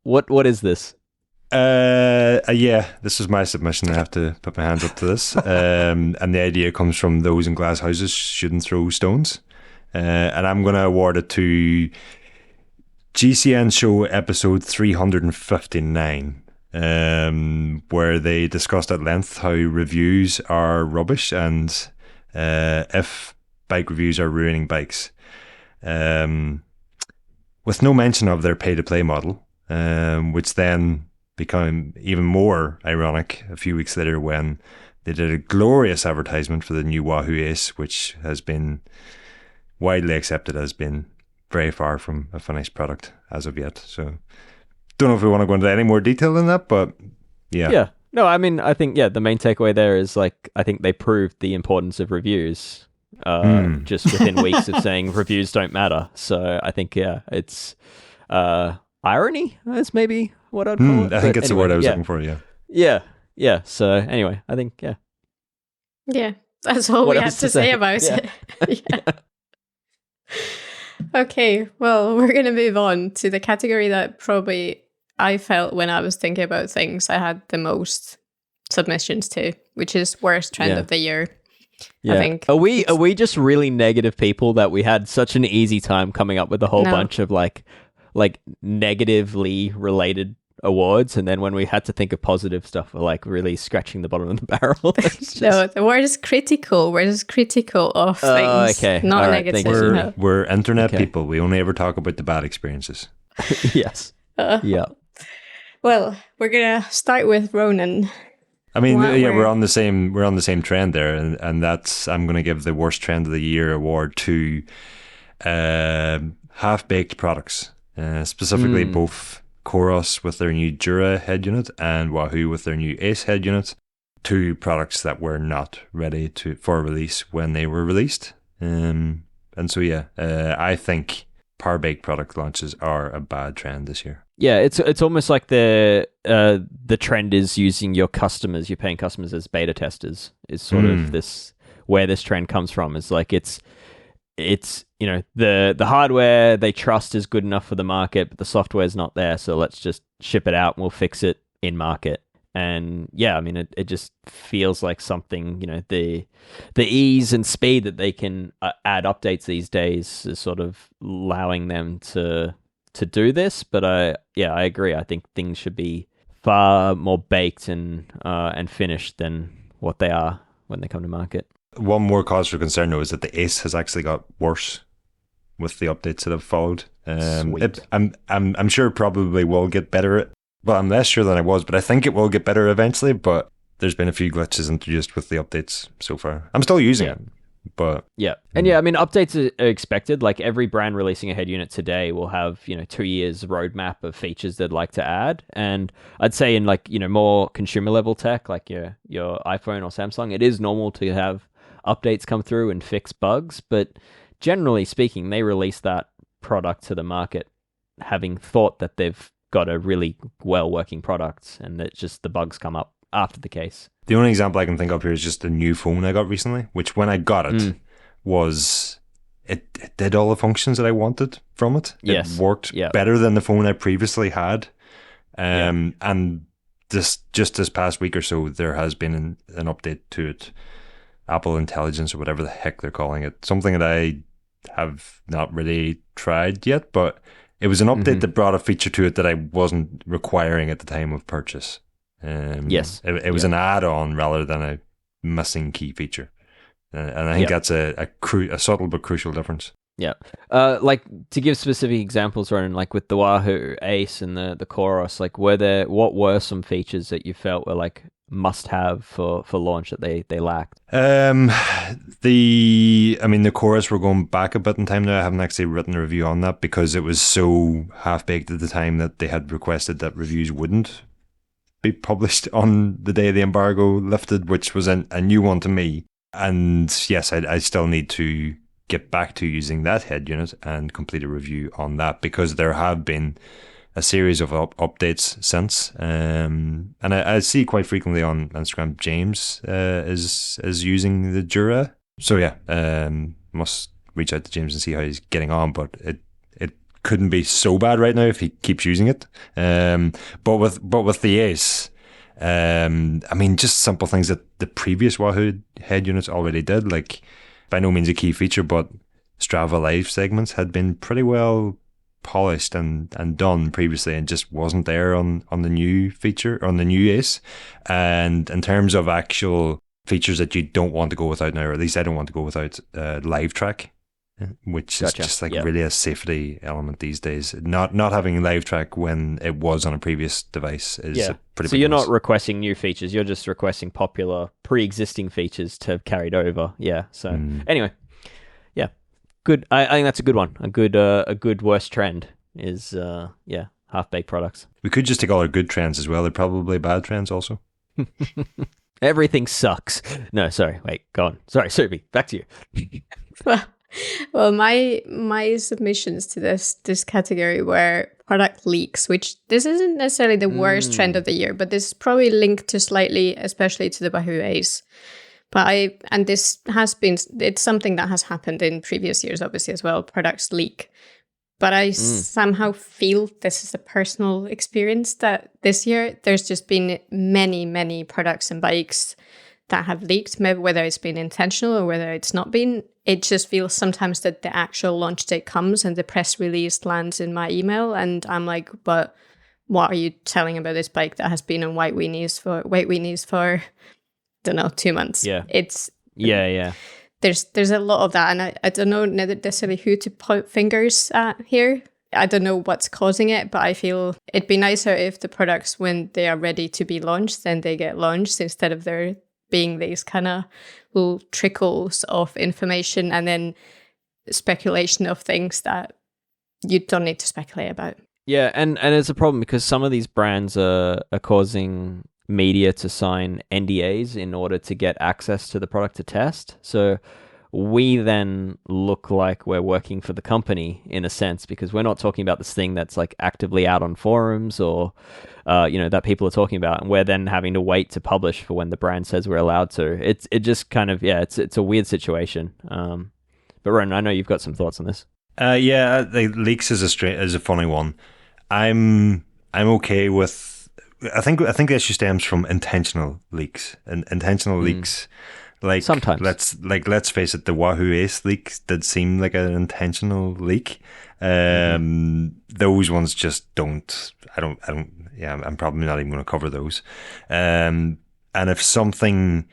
what is this? This is my submission. I have to put my hands up to this. And the idea comes from those in glass houses shouldn't throw stones. And I'm going to award it to GCN Show episode 359, where they discussed at length how reviews are rubbish and if bike reviews are ruining bikes. With no mention of their pay-to-play model, which then became even more ironic a few weeks later when they did a glorious advertisement for the new Wahoo Ace, which has been widely accepted as being very far from a finished product as of yet. So, don't know if we want to go into any more detail than that, but yeah. Yeah. No, I mean, I think, the main takeaway there is, I think they proved the importance of reviews. Just within weeks of saying reviews don't matter. So I think, it's irony is maybe what I'd call it. I think it's the word I was looking for, yeah. Yeah. So anyway, I think, yeah. Yeah, that's all we have to say about it. Yeah. Okay, well, we're going to move on to the category that probably I felt when I was thinking about things I had the most submissions to, which is worst trend of the year. Yeah. I think. Are we just really negative people that we had such an easy time coming up with a whole bunch of like negatively related awards, and then when we had to think of positive stuff, we're really scratching the bottom of the barrel? Just... No, the word is critical. We're just critical of things, okay. not all right, negative. We're internet people. We only ever talk about the bad experiences. Yes. Yeah. Well, we're gonna start with Ronan. I mean, we're on the same trend there, and that's, I'm going to give the worst trend of the year award to half-baked products, specifically both Coros with their new Giro head unit and Wahoo with their new Ace head unit, two products that were not ready for release when they were released. And so, I think power-baked product launches are a bad trend this year. Yeah, it's almost like the trend is using your paying customers as beta testers is sort of this where this trend comes from. Is it's the hardware they trust is good enough for the market, but the software is not there, so let's just ship it out and we'll fix it in market. And yeah, I mean, it just feels like something, the ease and speed that they can add updates these days is sort of allowing them to do this. But I agree. I think things should be far more baked and finished than what they are when they come to market. One more cause for concern, though, is that the Ace has actually got worse with the updates that have followed. I'm sure it probably will get better. Well, I'm less sure than I was, but I think it will get better eventually. But there's been a few glitches introduced with the updates so far. I'm still using it, but yeah, and I mean, updates are expected. Like every brand releasing a head unit today will have 2 years roadmap of features they'd like to add. And I'd say in like more consumer level tech, like your iPhone or Samsung, it is normal to have updates come through and fix bugs. But generally speaking, they release that product to the market having thought that they've got a really well working product, and that just the bugs come up after the case. The only example I can think of here is just a new phone I got recently, which when I got it was it did all the functions that I wanted from it. Yes. It worked better than the phone I previously had. And just this past week or so, there has been an update to it, Apple Intelligence or whatever the heck they're calling it, something that I have not really tried yet, but it was an update that brought a feature to it that I wasn't requiring at the time of purchase. Yes. It was an add-on rather than a missing key feature. And I think that's a subtle but crucial difference. Yeah. Like to give specific examples, Ronan, like with the Wahoo Ace and the Coros, like what were some features that you felt were like must have for launch that they lacked? The Coros, we're going back a bit in time now. I haven't actually written a review on that because it was so half-baked at the time that they had requested that reviews wouldn't be published on the day the embargo lifted, which was a new one to me. And yes, I still need to get back to using that head unit and complete a review on that, because there have been a series of updates since, and I see quite frequently on Instagram James is using the Giro. So yeah, must reach out to James and see how he's getting on. But it couldn't be so bad right now if he keeps using it. But with the Ace, just simple things that the previous Wahoo head units already did, like by no means a key feature, but Strava Live segments had been pretty well polished and done previously, and just wasn't there on the new feature, on the new Ace. And in terms of actual features that you don't want to go without now, or at least I don't want to go without, live track, which is just like really a safety element these days. Not having live track when it was on a previous device is a pretty big So you're loss. not requesting new features, you're just requesting popular pre-existing features to have carried over. Yeah. So anyway, yeah, good. I think that's a good one. A good worst trend is half-baked products. We could just take all our good trends as well. They're probably bad trends also. Everything sucks. No, sorry. Wait, go on. Sorry, Subi, back to you. Well, my submissions to this category were product leaks, which this isn't necessarily the worst trend of the year, but this is probably linked to slightly, especially to the Wahoo Ace. It's something that has happened in previous years, obviously, as well, products leak. But I somehow feel this is a personal experience that this year there's just been many, many products and bikes that have leaked, maybe whether it's been intentional or whether it's not been. It just feels sometimes that the actual launch date comes and the press release lands in my email, and I'm like, but what are you telling about this bike that has been on White Weenies for I don't know, 2 months? Yeah. It's Yeah. There's a lot of that, and I don't know necessarily who to point fingers at here. I don't know what's causing it, but I feel it'd be nicer if the products, when they are ready to be launched, then they get launched instead of there being these kind of little trickles of information and then speculation of things that you don't need to speculate about. Yeah, and it's a problem because some of these brands are causing media to sign NDAs in order to get access to the product to test. So we then look like we're working for the company in a sense, because we're not talking about this thing that's like actively out on forums or that people are talking about, and we're then having to wait to publish for when the brand says we're allowed to. It just kind of it's a weird situation. But Ron, I know you've got some thoughts on this. The leaks is a funny one. I'm okay with I think the issue stems from intentional leaks, and intentional leaks. Like sometimes, let's face it, the Wahoo Ace leak did seem like an intentional leak. Those ones just don't. I don't. Yeah, I'm probably not even going to cover those. And if something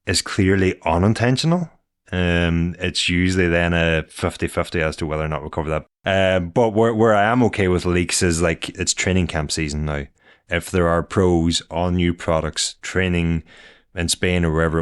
is clearly unintentional, it's usually then a 50-50 as to whether or not we'll cover that. But where I am okay with leaks is like it's training camp season now. If there are pros on new products training in Spain or wherever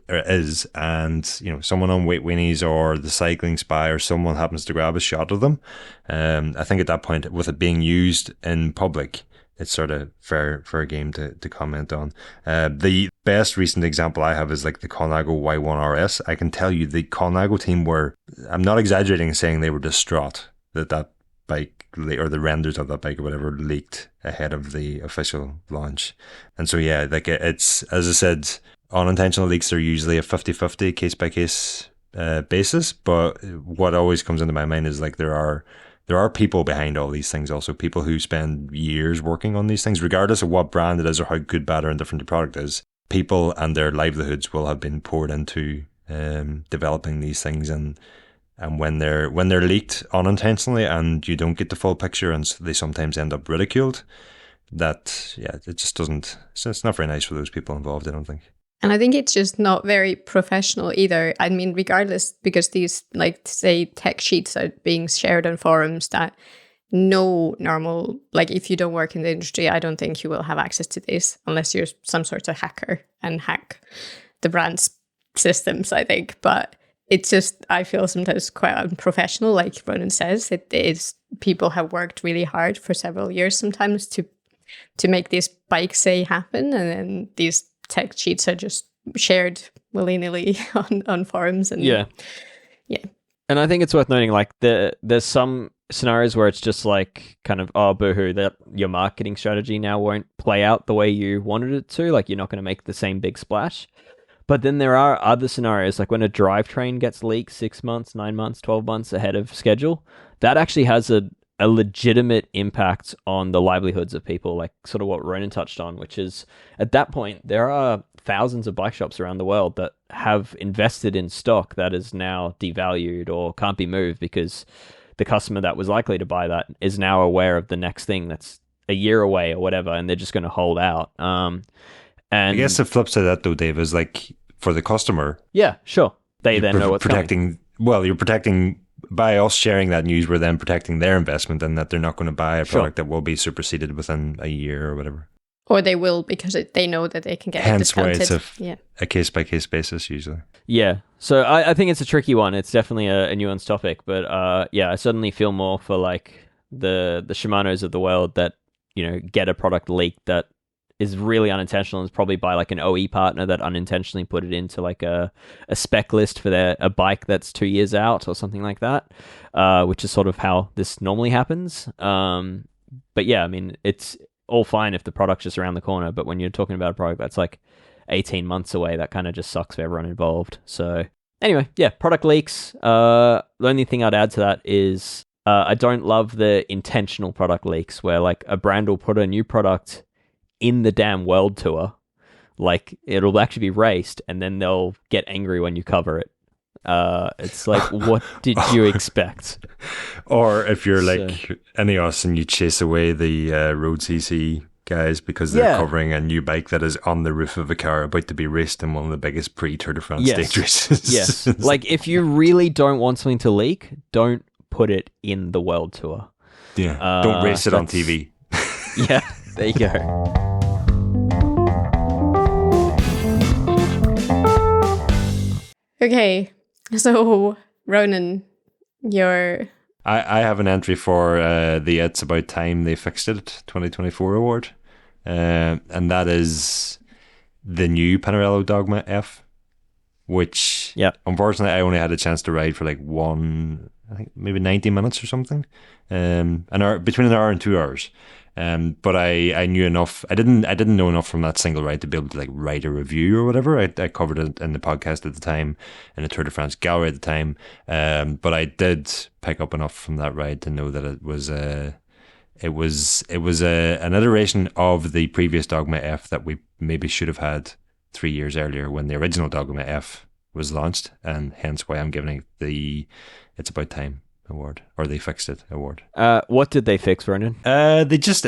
it is, and someone on Weight Weenies or the Cycling Spy or someone happens to grab a shot of them, I think at that point, with it being used in public, it's sort of fair game to comment on. The best recent example I have is like the Colnago Y1 RS. I can tell you the Colnago team were, I'm not exaggerating in saying they were distraught that bike, or the renders of that bike or whatever, leaked ahead of the official launch. And so yeah, like it's, as I said, unintentional leaks are usually a 50-50 case by case basis, but what always comes into my mind is like there are people behind all these things, also people who spend years working on these things, regardless of what brand it is or how good, bad or indifferent the product is. People and their livelihoods will have been poured into developing these things, and when they're leaked unintentionally and you don't get the full picture and they sometimes end up ridiculed, it just doesn't, it's not very nice for those people involved, I don't think. And I think it's just not very professional either. I mean, regardless, because these, like, say, tech sheets are being shared on forums that no normal, like, if you don't work in the industry, I don't think you will have access to this unless you're some sort of hacker and hack the brand's systems, I think. But it's just, I feel sometimes quite unprofessional, like Ronan says. It is, people have worked really hard for several years sometimes to make this bike say happen, and then these tech sheets are just shared willy-nilly on forums. And yeah. And I think it's worth noting, like, there's some scenarios where it's just like kind of, oh, boohoo, that your marketing strategy now won't play out the way you wanted it to. Like, you're not going to make the same big splash. But then there are other scenarios, like when a drivetrain gets leaked 6 months, 9 months, 12 months ahead of schedule, that actually has a legitimate impact on the livelihoods of people, like sort of what Ronan touched on, which is at that point, there are thousands of bike shops around the world that have invested in stock that is now devalued or can't be moved because the customer that was likely to buy that is now aware of the next thing that's a year away or whatever, and they're just going to hold out. And I guess the flip side of that, though, Dave, is like for the customer. Yeah, sure. They then know what's coming. Well, you're protecting, by us sharing that news, we're then protecting their investment, and that they're not going to buy a product that will be superseded within a year or whatever. Or they will, because they know that they can get it discounted. Hence why it's a case-by-case basis usually. Yeah. So I think it's a tricky one. It's definitely a nuanced topic. But I certainly feel more for like the Shimanos of the world that, get a product leaked that is really unintentional, and is probably by like an OE partner that unintentionally put it into like a spec list for a bike that's 2 years out or something like that, which is sort of how this normally happens. But yeah, I mean, it's all fine if the product's just around the corner, but when you're talking about a product that's like 18 months away, that kind of just sucks for everyone involved. So anyway, yeah, product leaks. The only thing I'd add to that is I don't love the intentional product leaks where like a brand will put a new product in the damn world tour, like it'll actually be raced, and then they'll get angry when you cover it. It's like, what did you expect? Or if you're like Ineos and you chase away the Road CC guys because they're covering a new bike that is on the roof of a car about to be raced in one of the biggest pre-Tour de France stage races. Yes. Like, if you really don't want something to leak, don't put it in the world tour. Yeah. Don't race it on TV. Yeah, there you go. Okay, so Ronan, I have an entry for the It's About Time They Fixed It 2024 award, and that is the new Pinarello Dogma F, which unfortunately I only had a chance to ride for like I think maybe 90 minutes or something, an hour, between an hour and 2 hours. But I knew enough. I didn't know enough from that single ride to be able to like write a review or whatever. I covered it in the podcast at the time, in the Tour de France gallery at the time. But I did pick up enough from that ride to know that it was an iteration of the previous Dogma F that we maybe should have had 3 years earlier when the original Dogma F was launched, and hence why I'm giving it the It's About Time award, or They Fixed It award. What did they fix, Brendan? They just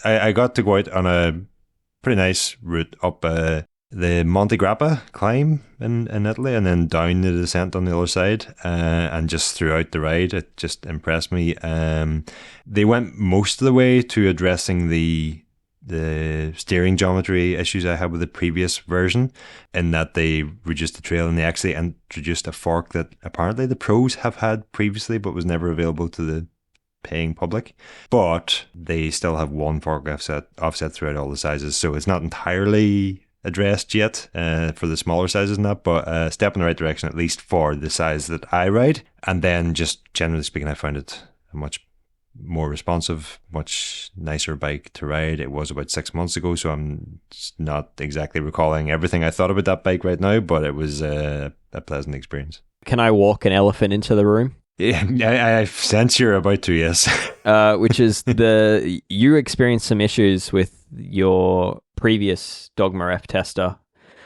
I got to go out on a pretty nice route up the Monte Grappa climb in Italy, and then down the descent on the other side, and just throughout the ride it just impressed me. They went most of the way to addressing the steering geometry issues I had with the previous version, in that they reduced the trail, and they actually introduced a fork that apparently the pros have had previously but was never available to the paying public. But they still have one fork offset throughout all the sizes, so it's not entirely addressed yet for the smaller sizes and that, but a step in the right direction, at least for the size that I ride. And then just generally speaking, I found it a much more responsive, much nicer bike to ride. It was about 6 months ago, so I'm not exactly recalling everything I thought about that bike right now, but it was a pleasant experience. Can I walk an elephant into the room? Yeah, I sense you're about to, yes. Which is you experienced some issues with your previous Dogma F tester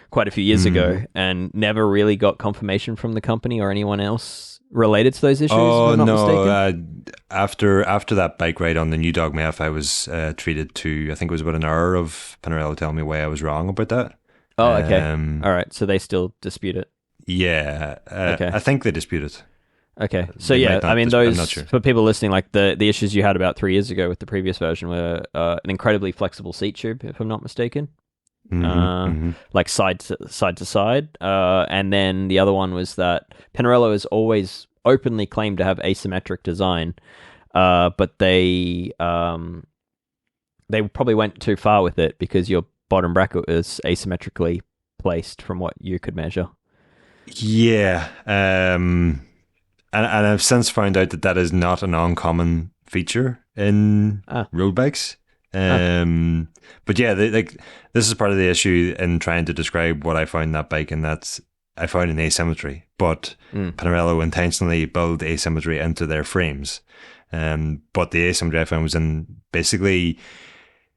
quite a few years ago, and never really got confirmation from the company or anyone else related to those issues. Oh, if I'm not no. mistaken? After that bike ride on the new Dogma F, I was treated to, I think it was about an hour of Pinarello telling me why I was wrong about that. Oh, okay. All right. So they still dispute it. Yeah. Okay. I think they dispute it. Okay. So They yeah, might not I mean, I'm not sure. for people listening, like the issues you had about 3 years ago with the previous version were an incredibly flexible seat tube, if I'm not mistaken. Like side to side. And then the other one was that Pinarello has always openly claimed to have asymmetric design, but they probably went too far with it because your bottom bracket is asymmetrically placed from what you could measure. Yeah. And I've since found out that is not an uncommon feature in road bikes. But yeah, this is part of the issue in trying to describe what I found in that bike, and that's I found an asymmetry. But Pinarello intentionally built asymmetry into their frames. But the asymmetry I found was in basically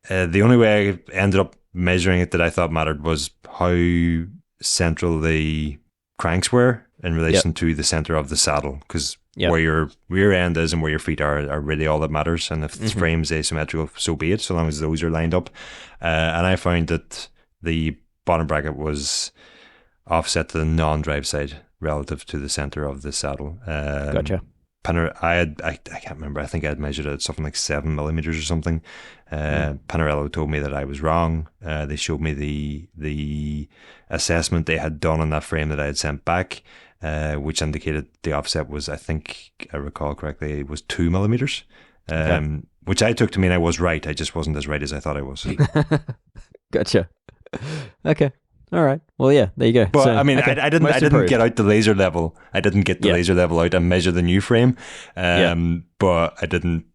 the only way I ended up measuring it that I thought mattered was how central the cranks were in relation to the center of the saddle, because where your rear end is and where your feet are really all that matters. And if the frame's asymmetrical, so be it, so long as those are lined up. And I found that the bottom bracket was offset to the non-drive side relative to the center of the saddle. Gotcha. I can't remember. I think I had measured it at something like 7 millimeters or something. Pinarello told me that I was wrong. They showed me the assessment they had done on that frame that I had sent back, which indicated the offset was, I think I recall correctly, it was 2 millimeters, which I took to mean I was right. I just wasn't as right as I thought I was. Gotcha. Okay. All right. Well, yeah, there you go. But I mean, I didn't get out the laser level. I didn't get the laser level out and measure the new frame. But I didn't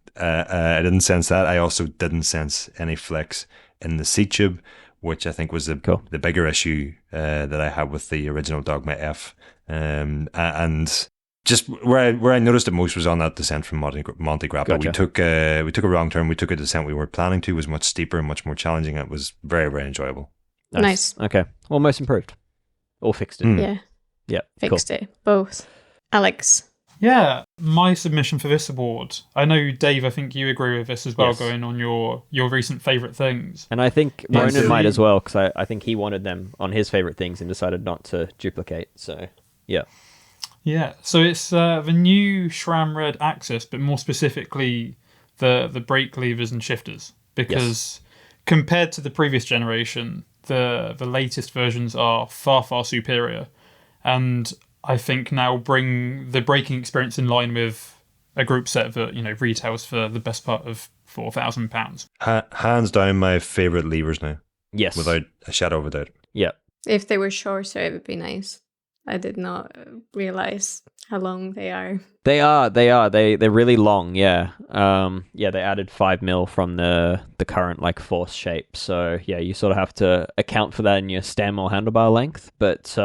sense that. I also didn't sense any flex in the seat tube, which I think was the bigger issue that I had with the original Dogma F. And just where I noticed it most was on that descent from Monte Grappa. Gotcha. We took a wrong turn. We took a descent we weren't planning to. It was much steeper and much more challenging. It was very, very enjoyable. Nice. Okay. Well, most improved. Or fixed it. Yeah. Yeah. Fixed it. Both. Alex. Yeah, my submission for this award. I know, Dave, I think you agree with this as well, going on your recent favourite things. And I think Ronan might as well, because I think he wanted them on his favourite things and decided not to duplicate. So, yeah. Yeah, so it's the new SRAM Red AXS, but more specifically the brake levers and shifters. Because compared to the previous generation, the latest versions are far, far superior. And I think now bring the braking experience in line with a group set that, retails for the best part of £4,000. Hands down my favourite levers now. Yes. Without a shadow of a doubt. Yeah. If they were shorter, it would be nice. I did not realise how long they are. They are. They're really long, yeah. They added 5 mil from the current force shape. So yeah, you sort of have to account for that in your stem or handlebar length. But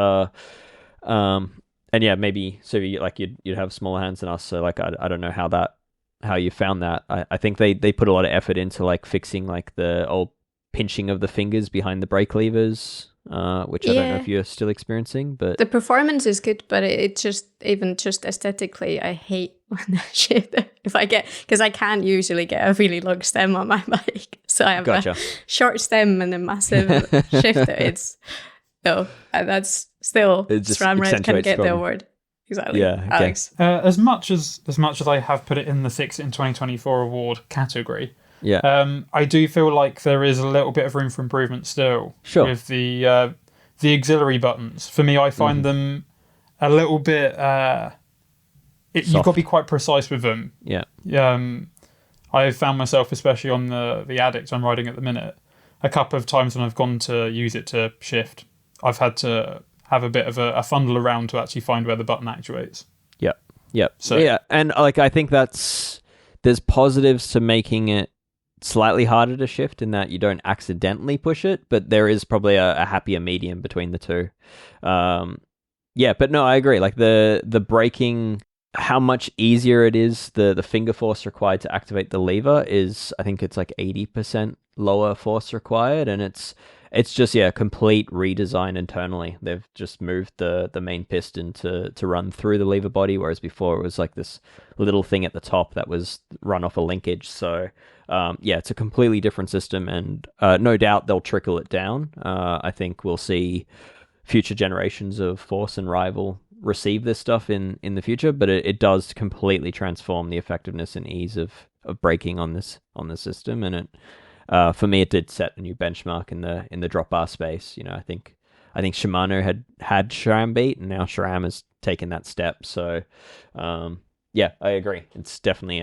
and yeah, maybe so you'd have smaller hands than us. So I don't know how that how you found that. I think they put a lot of effort into like fixing like the old pinching of the fingers behind the brake levers, which I don't know if you're still experiencing, but the performance is good, but it just, even just aesthetically, I hate when the shifter, because I can't usually get a really long stem on my bike. So I have a short stem and a massive shifter. That's still SRAM Red can get the award. Exactly. Yeah, okay. Alex. As much as I have put it in the Fix It in 2024 award category, I do feel like there is a little bit of room for improvement still with the auxiliary buttons. For me, I find them a little bit. You've got to be quite precise with them. Yeah. I found myself, especially on the Addict I'm riding at the minute, a couple of times when I've gone to use it to shift, I've had to have a bit of a fundle around to actually find where the button actuates. Yep. So yeah, and like I think there's positives to making it slightly harder to shift in that you don't accidentally push it, but there is probably a happier medium between the two. But no, I agree. Like the braking, how much easier it is, the finger force required to activate the lever is, I think it's like 80% lower force required, and it's just complete redesign internally. They've just moved the main piston to run through the lever body, whereas before it was like this little thing at the top that was run off a linkage. So it's a completely different system, and no doubt they'll trickle it down. I think we'll see future generations of Force and Rival receive this stuff in the future, but it does completely transform the effectiveness and ease of braking on this system, and it. For me, it did set a new benchmark in the drop bar space. I think Shimano had SRAM beat, and now SRAM has taken that step. So, I agree. It's definitely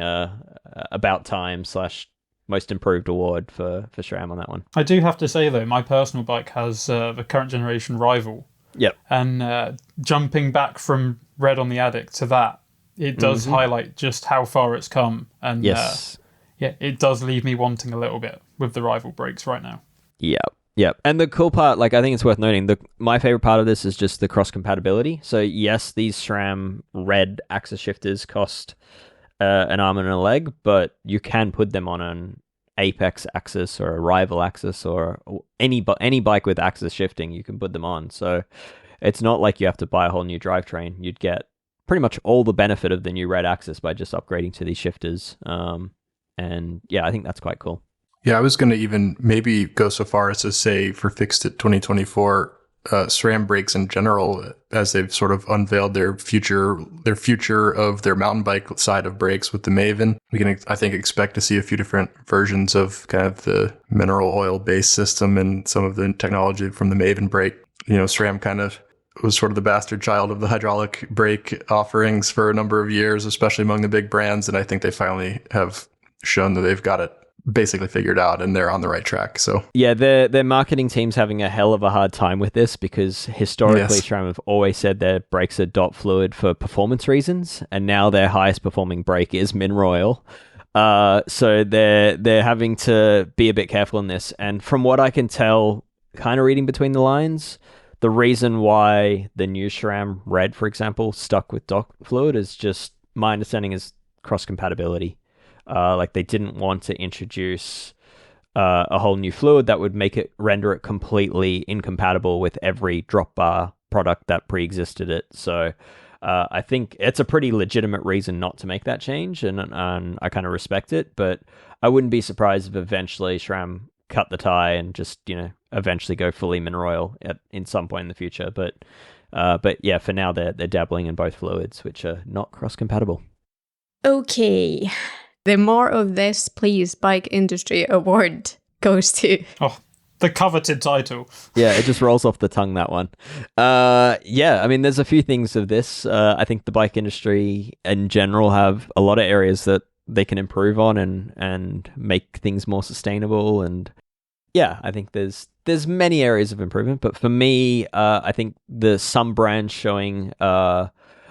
about time / most improved award for SRAM on that one. I do have to say though, my personal bike has the current generation Rival. Yep. And jumping back from Red on the Addict to that, it does highlight just how far it's come. And yes. It does leave me wanting a little bit with the Rival brakes right now. Yep. And the cool part, like I think it's worth noting, my favorite part of this is just the cross compatibility. So yes, these SRAM Red axis shifters cost an arm and a leg, but you can put them on an Apex axis or a Rival axis or any bike with axis shifting. You can put them on. So it's not like you have to buy a whole new drivetrain. You'd get pretty much all the benefit of the new Red axis by just upgrading to these shifters. And I think that's quite cool. Yeah, I was going to even maybe go so far as to say for Fixed It 2024, SRAM brakes in general, as they've sort of unveiled their future of their mountain bike side of brakes with the Maven. We can, I think, expect to see a few different versions of kind of the mineral oil based system and some of the technology from the Maven brake. SRAM kind of was sort of the bastard child of the hydraulic brake offerings for a number of years, especially among the big brands. And I think they finally have shown that they've got it basically figured out and they're on the right track. So their marketing team's having a hell of a hard time with this because historically SRAM have always said their brakes are dot fluid for performance reasons, and now their highest performing brake is mineral oil. So they're having to be a bit careful in this. And from what I can tell, kind of reading between the lines, the reason why the new SRAM Red, for example, stuck with dot fluid is just, my understanding is cross compatibility. Like they didn't want to introduce a whole new fluid that would render it completely incompatible with every drop bar product that pre-existed it. So I think it's a pretty legitimate reason not to make that change, and I kind of respect it. But I wouldn't be surprised if eventually SRAM cut the tie and just eventually go fully mineral oil in some point in the future. But for now they're dabbling in both fluids, which are not cross compatible. Okay. The More of This, Please Bike Industry Award goes to... Oh, the coveted title. Yeah, it just rolls off the tongue, that one. I mean, there's a few things of this. I think the bike industry in general have a lot of areas that they can improve on and make things more sustainable. And I think there's many areas of improvement. But for me, I think some brands showing...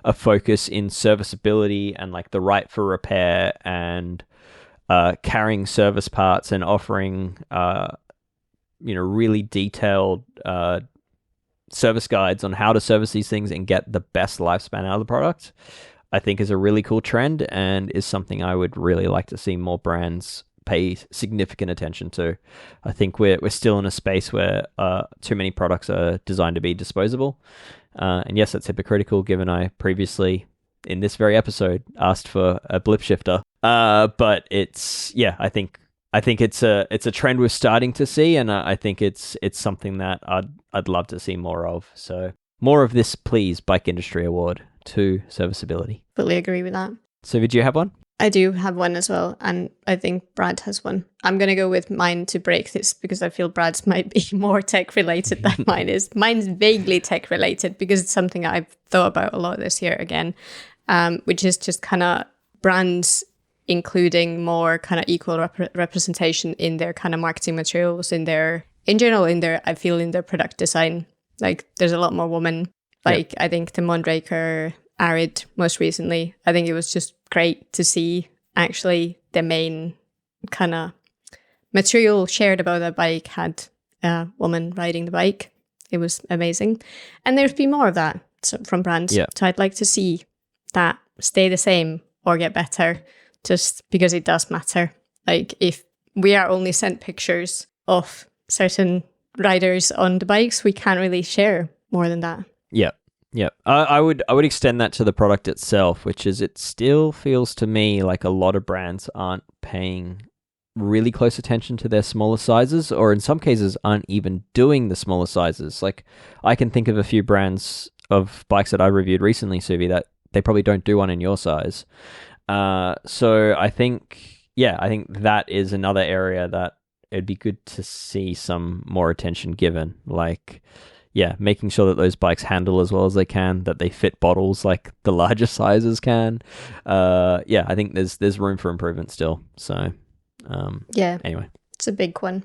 a focus in serviceability and like the right for repair and carrying service parts and offering really detailed service guides on how to service these things and get the best lifespan out of the product. I think is a really cool trend and is something I would really like to see more brands pay significant attention to. I think we're still in a space where too many products are designed to be disposable. And yes, it's hypocritical given I previously, in this very episode, asked for a blip shifter. But it's, yeah, I think it's a trend we're starting to see, and I think it's something that I'd love to see more of. So more of this, please. Bike Industry Award to serviceability. Fully agree with that. So did you have one? I do have one as well, and I think Brad has one. I'm going to go with mine to break this because I feel Brad's might be more tech-related than mine is. Mine's vaguely tech-related because it's something I've thought about a lot this year again, which is just kind of brands including more kind of equal representation in their kind of marketing materials, in their product design. Like, there's a lot more women. Like, I think the Mondraker Arid most recently, I think it was just great to see actually the main kind of material shared about that bike had a woman riding the bike. It was amazing. And there's been more of that from brands. Yeah. So I'd like to see that stay the same or get better, just because it does matter. Like, if we are only sent pictures of certain riders on the bikes, we can't really share more than that. Yeah. Yeah, I would extend that to the product itself, which is it still feels to me like a lot of brands aren't paying really close attention to their smaller sizes, or in some cases aren't even doing the smaller sizes. Like, I can think of a few brands of bikes that I reviewed recently, Suvi, that they probably don't do one in your size. So I think that is another area that it'd be good to see some more attention given. Like, yeah, making sure that those bikes handle as well as they can, that they fit bottles like the larger sizes can. Yeah, I think there's room for improvement still. So, anyway. It's a big one.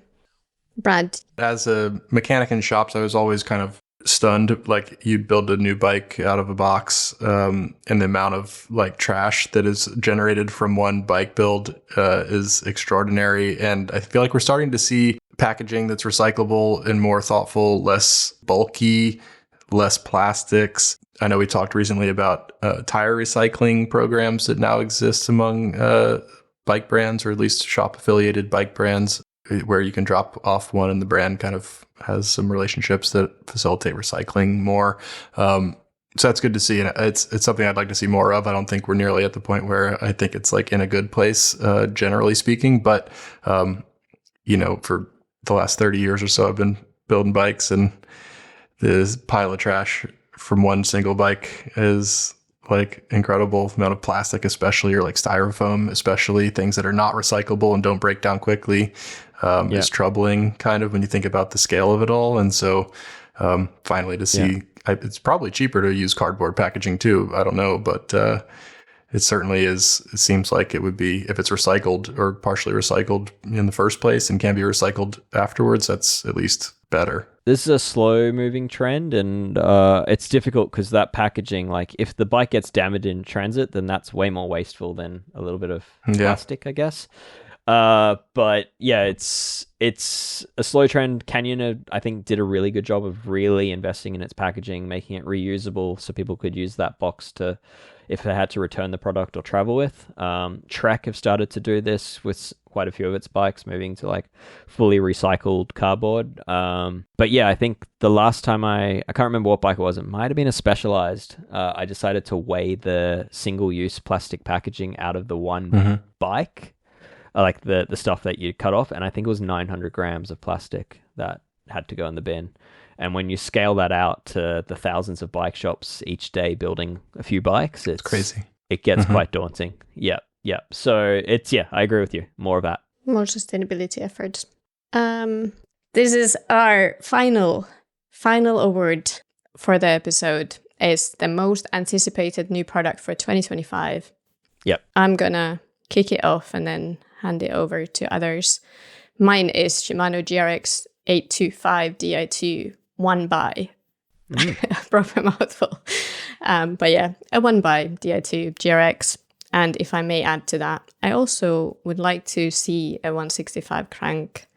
Brad? As a mechanic in shops, I was always kind of stunned. Like, you'd build a new bike out of a box, and the amount of like trash that is generated from one bike build is extraordinary. And I feel like we're starting to see packaging that's recyclable and more thoughtful, less bulky, less plastics. I know we talked recently about tire recycling programs that now exist among bike brands, or at least shop affiliated bike brands, where you can drop off one and the brand kind of has some relationships that facilitate recycling more. So that's good to see. And it's something I'd like to see more of. I don't think we're nearly at the point where I think it's like in a good place, generally speaking. But, for the last 30 years or so, I've been building bikes, and this pile of trash from one single bike is like incredible amount of plastic, especially, or like styrofoam, especially, things that are not recyclable and don't break down quickly, is troubling kind of when you think about the scale of it all. And so finally to see, it's probably cheaper to use cardboard packaging too. I don't know, but it certainly is. It seems like it would be, if it's recycled or partially recycled in the first place and can be recycled afterwards, that's at least better. This is a slow moving trend, and it's difficult because that packaging, like, if the bike gets damaged in transit, then that's way more wasteful than a little bit of plastic, I guess. But yeah, it's a slow trend. Canyon, I think, did a really good job of really investing in its packaging, making it reusable so people could use that box to, if they had to return the product or travel with. Trek have started to do this with quite a few of its bikes, moving to like fully recycled cardboard. But yeah, I think the last time I can't remember what bike it was. It might have been a Specialized. I decided to weigh the single-use plastic packaging out of the one bike, like the stuff that you cut off, and I think it was 900 grams of plastic that had to go in the bin. And when you scale that out to the thousands of bike shops each day building a few bikes, it's crazy. It gets quite daunting. Yep. So I agree with you. More of that. More sustainability efforts. This is our final award for the episode. Is the most anticipated new product for 2025. Yep. I'm gonna kick it off and then hand it over to others. Mine is Shimano GRX 825 Di2 1x. Proper mouthful. But yeah, a 1x Di2 GRX. And if I may add to that, I also would like to see a 165 crank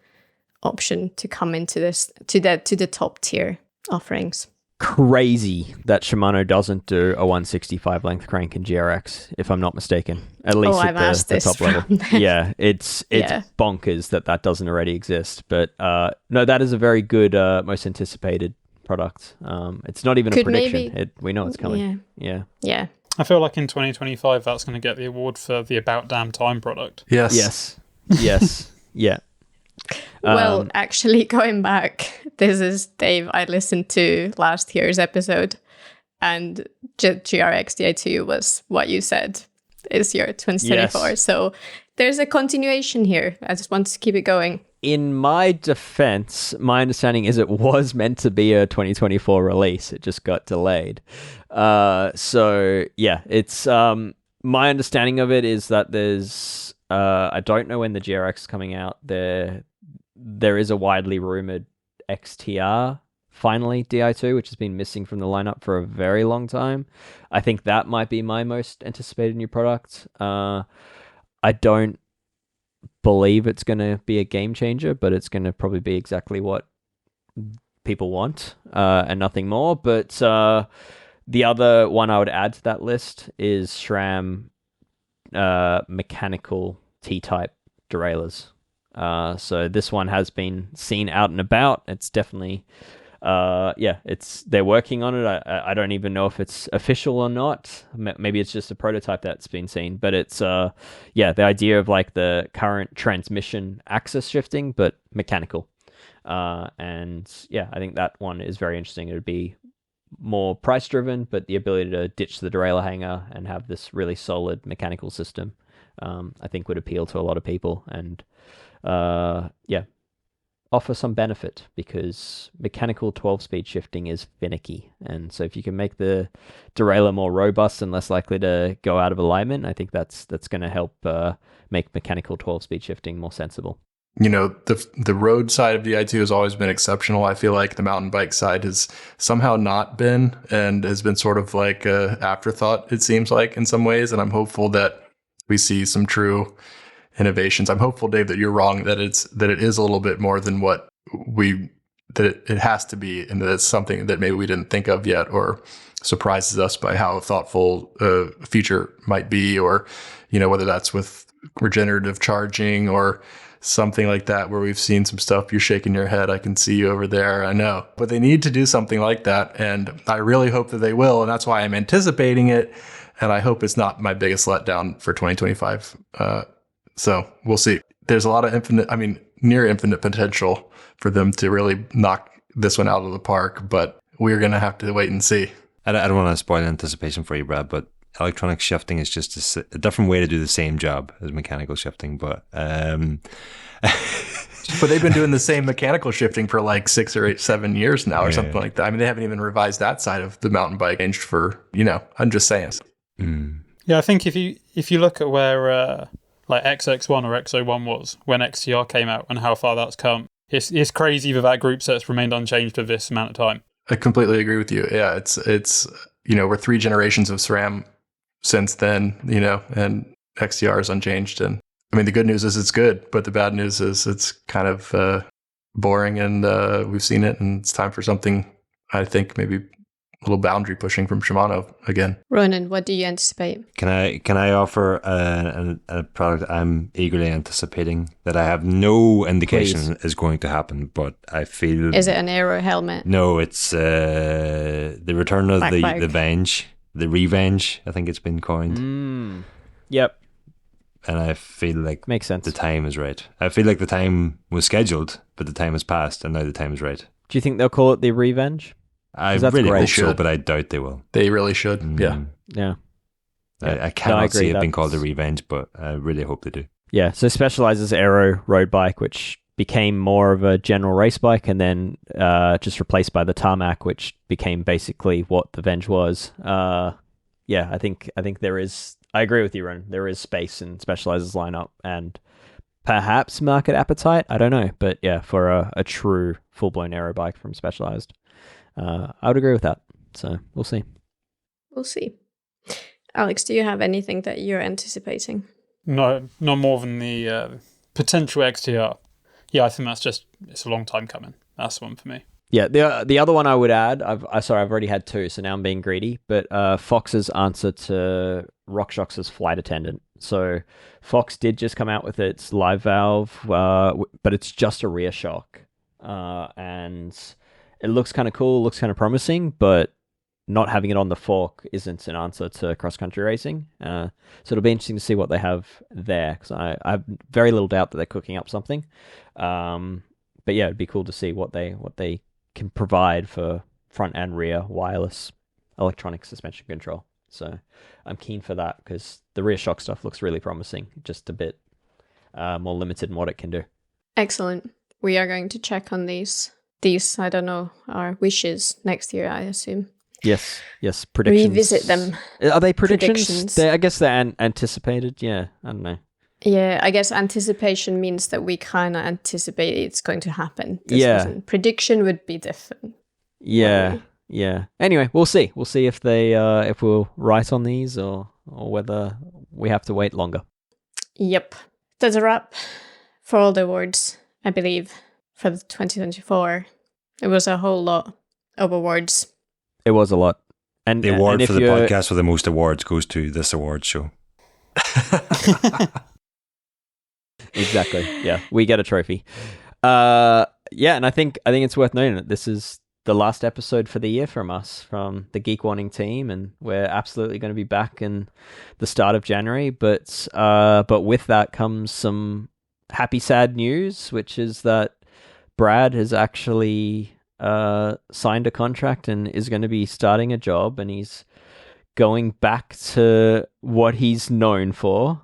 option to come into this, to the top tier offerings. crazy that Shimano doesn't do a 165 length crank in GRX, if I'm not mistaken. At least I've asked the this top level. Yeah, it's Yeah. bonkers that doesn't already exist. But no, that is a very good, most anticipated product. It's not even a Could prediction. maybe- We know it's coming. Yeah. Yeah. I feel like in 2025 that's going to get the award for the about damn time product. Yes. Yes. Yeah. Well, actually, going back, this is Dave. I listened to last year's episode, and GRX Di2 was what you said is your 2024. Yes. So there's a continuation here. I just want to keep it going. In my defense, my understanding is it was meant to be a 2024 release. It just got delayed. So yeah, it's my understanding of it is that there's I don't know when the GRX is coming out. There is a widely rumored XTR finally Di2, which has been missing from the lineup for a very long time. I think that might be my most anticipated new product. I don't believe it's going to be a game changer, but it's going to probably be exactly what people want and nothing more. But the other one I would add to that list is SRAM mechanical T-type derailleurs. So this one has been seen out and about. It's definitely they're working on it. I don't even know if it's official or not. Maybe it's just a prototype that's been seen, but it's the idea of like the current transmission axis shifting, but mechanical. And yeah, I think that one is very interesting. It would be more price driven, but the ability to ditch the derailleur hanger and have this really solid mechanical system, I think would appeal to a lot of people and offer some benefit, because mechanical 12-speed shifting is finicky. And so if you can make the derailleur more robust and less likely to go out of alignment, I think that's going to help make mechanical 12-speed shifting more sensible. You know, the road side of the Di2 has always been exceptional. I feel like the mountain bike side has somehow not been, and has been sort of like a afterthought, it seems like, in some ways. And I'm hopeful that we see some true innovations. I'm hopeful, Dave, that you're wrong, that it is a little bit more than what it has to be, and that it's something that maybe we didn't think of yet, or surprises us by how thoughtful a feature might be, or, you know, whether that's with regenerative charging or something like that, where we've seen some stuff. You're shaking your head. I can see you over there. I know. But they need to do something like that, and I really hope that they will, and that's why I'm anticipating it, and I hope it's not my biggest letdown for 2025. So we'll see. There's a lot of near infinite potential for them to really knock this one out of the park, but we're going to have to wait and see. I don't want to spoil anticipation for you, Brad, but electronic shifting is just a different way to do the same job as mechanical shifting. But but they've been doing the same mechanical shifting for like 6 or 7 years now, or something like that. I mean, they haven't even revised that side of the mountain bike changed for, I'm just saying. Yeah, I think if you look at where like XX1 or XO1 was when XTR came out and how far that's come, it's crazy that group set's remained unchanged for this amount of time. I completely agree with you. Yeah, it's we're 3 generations of SRAM since then, and XTR is unchanged. And I mean, the good news is it's good, but the bad news is it's kind of boring, and we've seen it, and it's time for something, I think, maybe a little boundary pushing from Shimano again. Ronan, what do you anticipate? Can I offer a product I'm eagerly anticipating that I have no indication is going to happen, but I feel... Is it an aero helmet? No, it's the return of the Venge, the Revenge, I think it's been coined. Yep. And I feel like makes sense. The time is right. I feel like the time was scheduled, but the time has passed, and now the time is right. Do you think they'll call it the Revenge? I really hope so, but I doubt they will. They really should. Yeah. I cannot see it being called a Revenge, but I really hope they do. Yeah, so Specialized's aero road bike, which became more of a general race bike, and then just replaced by the Tarmac, which became basically what the Venge was. I think there is... I agree with you, Ron. There is space in Specialized's lineup, and perhaps market appetite. I don't know, but yeah, for a true full-blown aero bike from Specialized. I would agree with that. So we'll see. We'll see. Alex, do you have anything that you're anticipating? No, not more than the potential XTR. Yeah, I think it's a long time coming. That's the one for me. Yeah, the other one I would add, I've already had two, so now I'm being greedy, but Fox's answer to RockShox's Flight Attendant. So Fox did just come out with its live valve, but it's just a rear shock. And it looks kind of cool, looks kind of promising, but not having it on the fork isn't an answer to cross-country racing. So it'll be interesting to see what they have there, because I have very little doubt that they're cooking up something. But yeah, it'd be cool to see what they can provide for front and rear wireless electronic suspension control. So I'm keen for that, because the rear shock stuff looks really promising, just a bit more limited in what it can do. Excellent. We are going to check on these, I don't know, our wishes next year, I assume. Yes, predictions. Revisit them. Are they predictions? I guess they're anticipated, yeah, I don't know. Yeah, I guess anticipation means that we kind of anticipate it's going to happen. Prediction would be different. Yeah. Anyway, we'll see. We'll see if they if we'll write on these or whether we have to wait longer. Yep. That's a wrap for all the awards, I believe, for the 2024. It was a whole lot of awards. It was a lot. And the award for the podcast with the most awards goes to this award show. Exactly. Yeah, we get a trophy. And I think it's worth noting that this is the last episode for the year from us, from the Geek Warning team, and we're absolutely going to be back in the start of January. But with that comes some happy, sad news, which is that Brad has actually signed a contract and is going to be starting a job, and he's going back to what he's known for.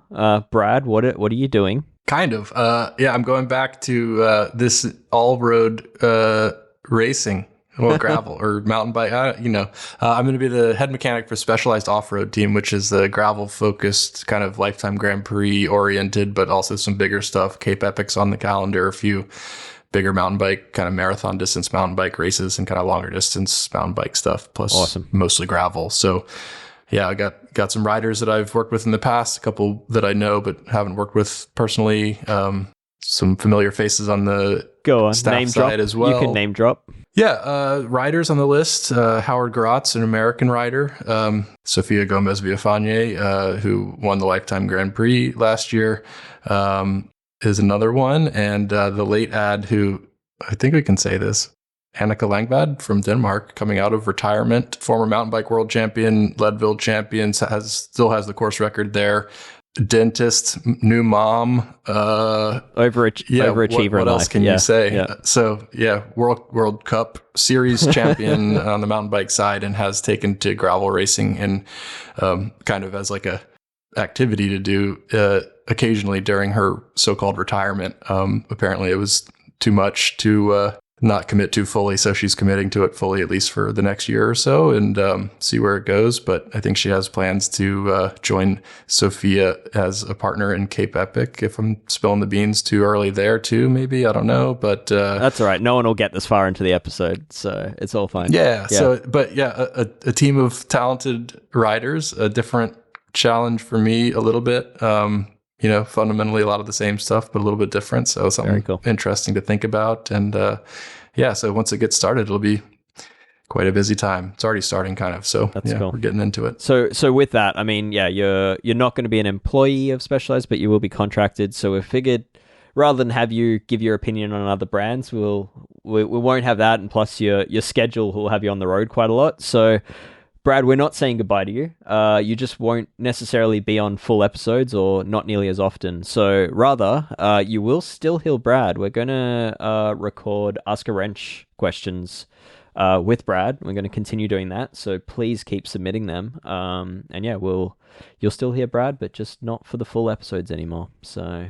Brad, what are you doing? Kind of. I'm going back to this all-road racing, well, gravel or mountain bike. I'm going to be the head mechanic for Specialized Off-Road Team, which is the gravel-focused, kind of Lifetime Grand Prix-oriented, but also some bigger stuff. Cape Epics on the calendar, a few bigger mountain bike, kind of marathon distance mountain bike races, and kind of longer distance mountain bike stuff, plus awesome. Mostly gravel. So yeah, I got some riders that I've worked with in the past, a couple that I know but haven't worked with personally. Some familiar faces on the staff name side drop. As well. You can name drop. Yeah, riders on the list. Howard Grotz, an American rider. Sofia Gomez Villafañe, who won the Lifetime Grand Prix last year, is another one. And the late ad, who I think we can say this, Annika Langvad from Denmark, coming out of retirement, former mountain bike world champion, Leadville champion, still has the course record there. Dentist, new mom, overachiever. What else can you say? Yeah. So World Cup Series champion on the mountain bike side, and has taken to gravel racing and kind of as like a activity to do occasionally during her so-called retirement. Apparently, it was too much to not commit to fully, so she's committing to it fully, at least for the next year or so, and see where it goes. But I think she has plans to join Sophia as a partner in Cape Epic. If I'm spilling the beans too early there too, maybe, I don't know, but that's all right. No one will get this far into the episode, so it's all fine. A team of talented riders, a different challenge for me a little bit. Fundamentally a lot of the same stuff, but a little bit different. So something cool. Interesting to think about. And so once it gets started, it'll be quite a busy time. It's already starting kind of. So that's cool. We're getting into it. So with that, I mean, you're not going to be an employee of Specialized, but you will be contracted. So we figured rather than have you give your opinion on other brands, we won't have that. And plus your schedule will have you on the road quite a lot. So Brad, we're not saying goodbye to you. You just won't necessarily be on full episodes, or not nearly as often. So rather, you will still hear Brad. We're going to record Ask a Wrench questions with Brad. We're going to continue doing that. So please keep submitting them. You'll still hear Brad, but just not for the full episodes anymore. So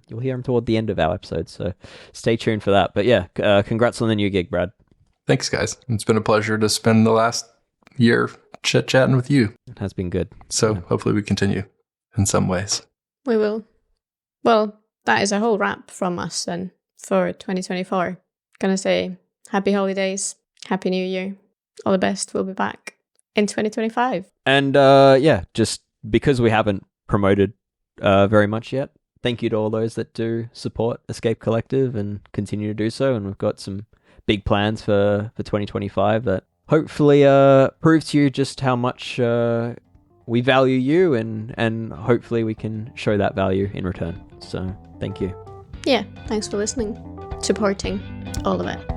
you'll hear him toward the end of our episodes. So stay tuned for that. But yeah, congrats on the new gig, Brad. Thanks, guys. It's been a pleasure to spend the last year chit-chatting with you. It has been good. So hopefully we continue in some ways. We will. Well, that is a whole wrap from us then for 2024. Gonna say happy holidays, happy new year, all the best. We'll be back in 2025. And just because we haven't promoted very much yet, thank you to all those that do support Escape Collective and continue to do so. And we've got some big plans for 2025 that hopefully proves to you just how much we value you, and hopefully we can show that value in return. So thank you. Yeah, thanks for listening, supporting all of it.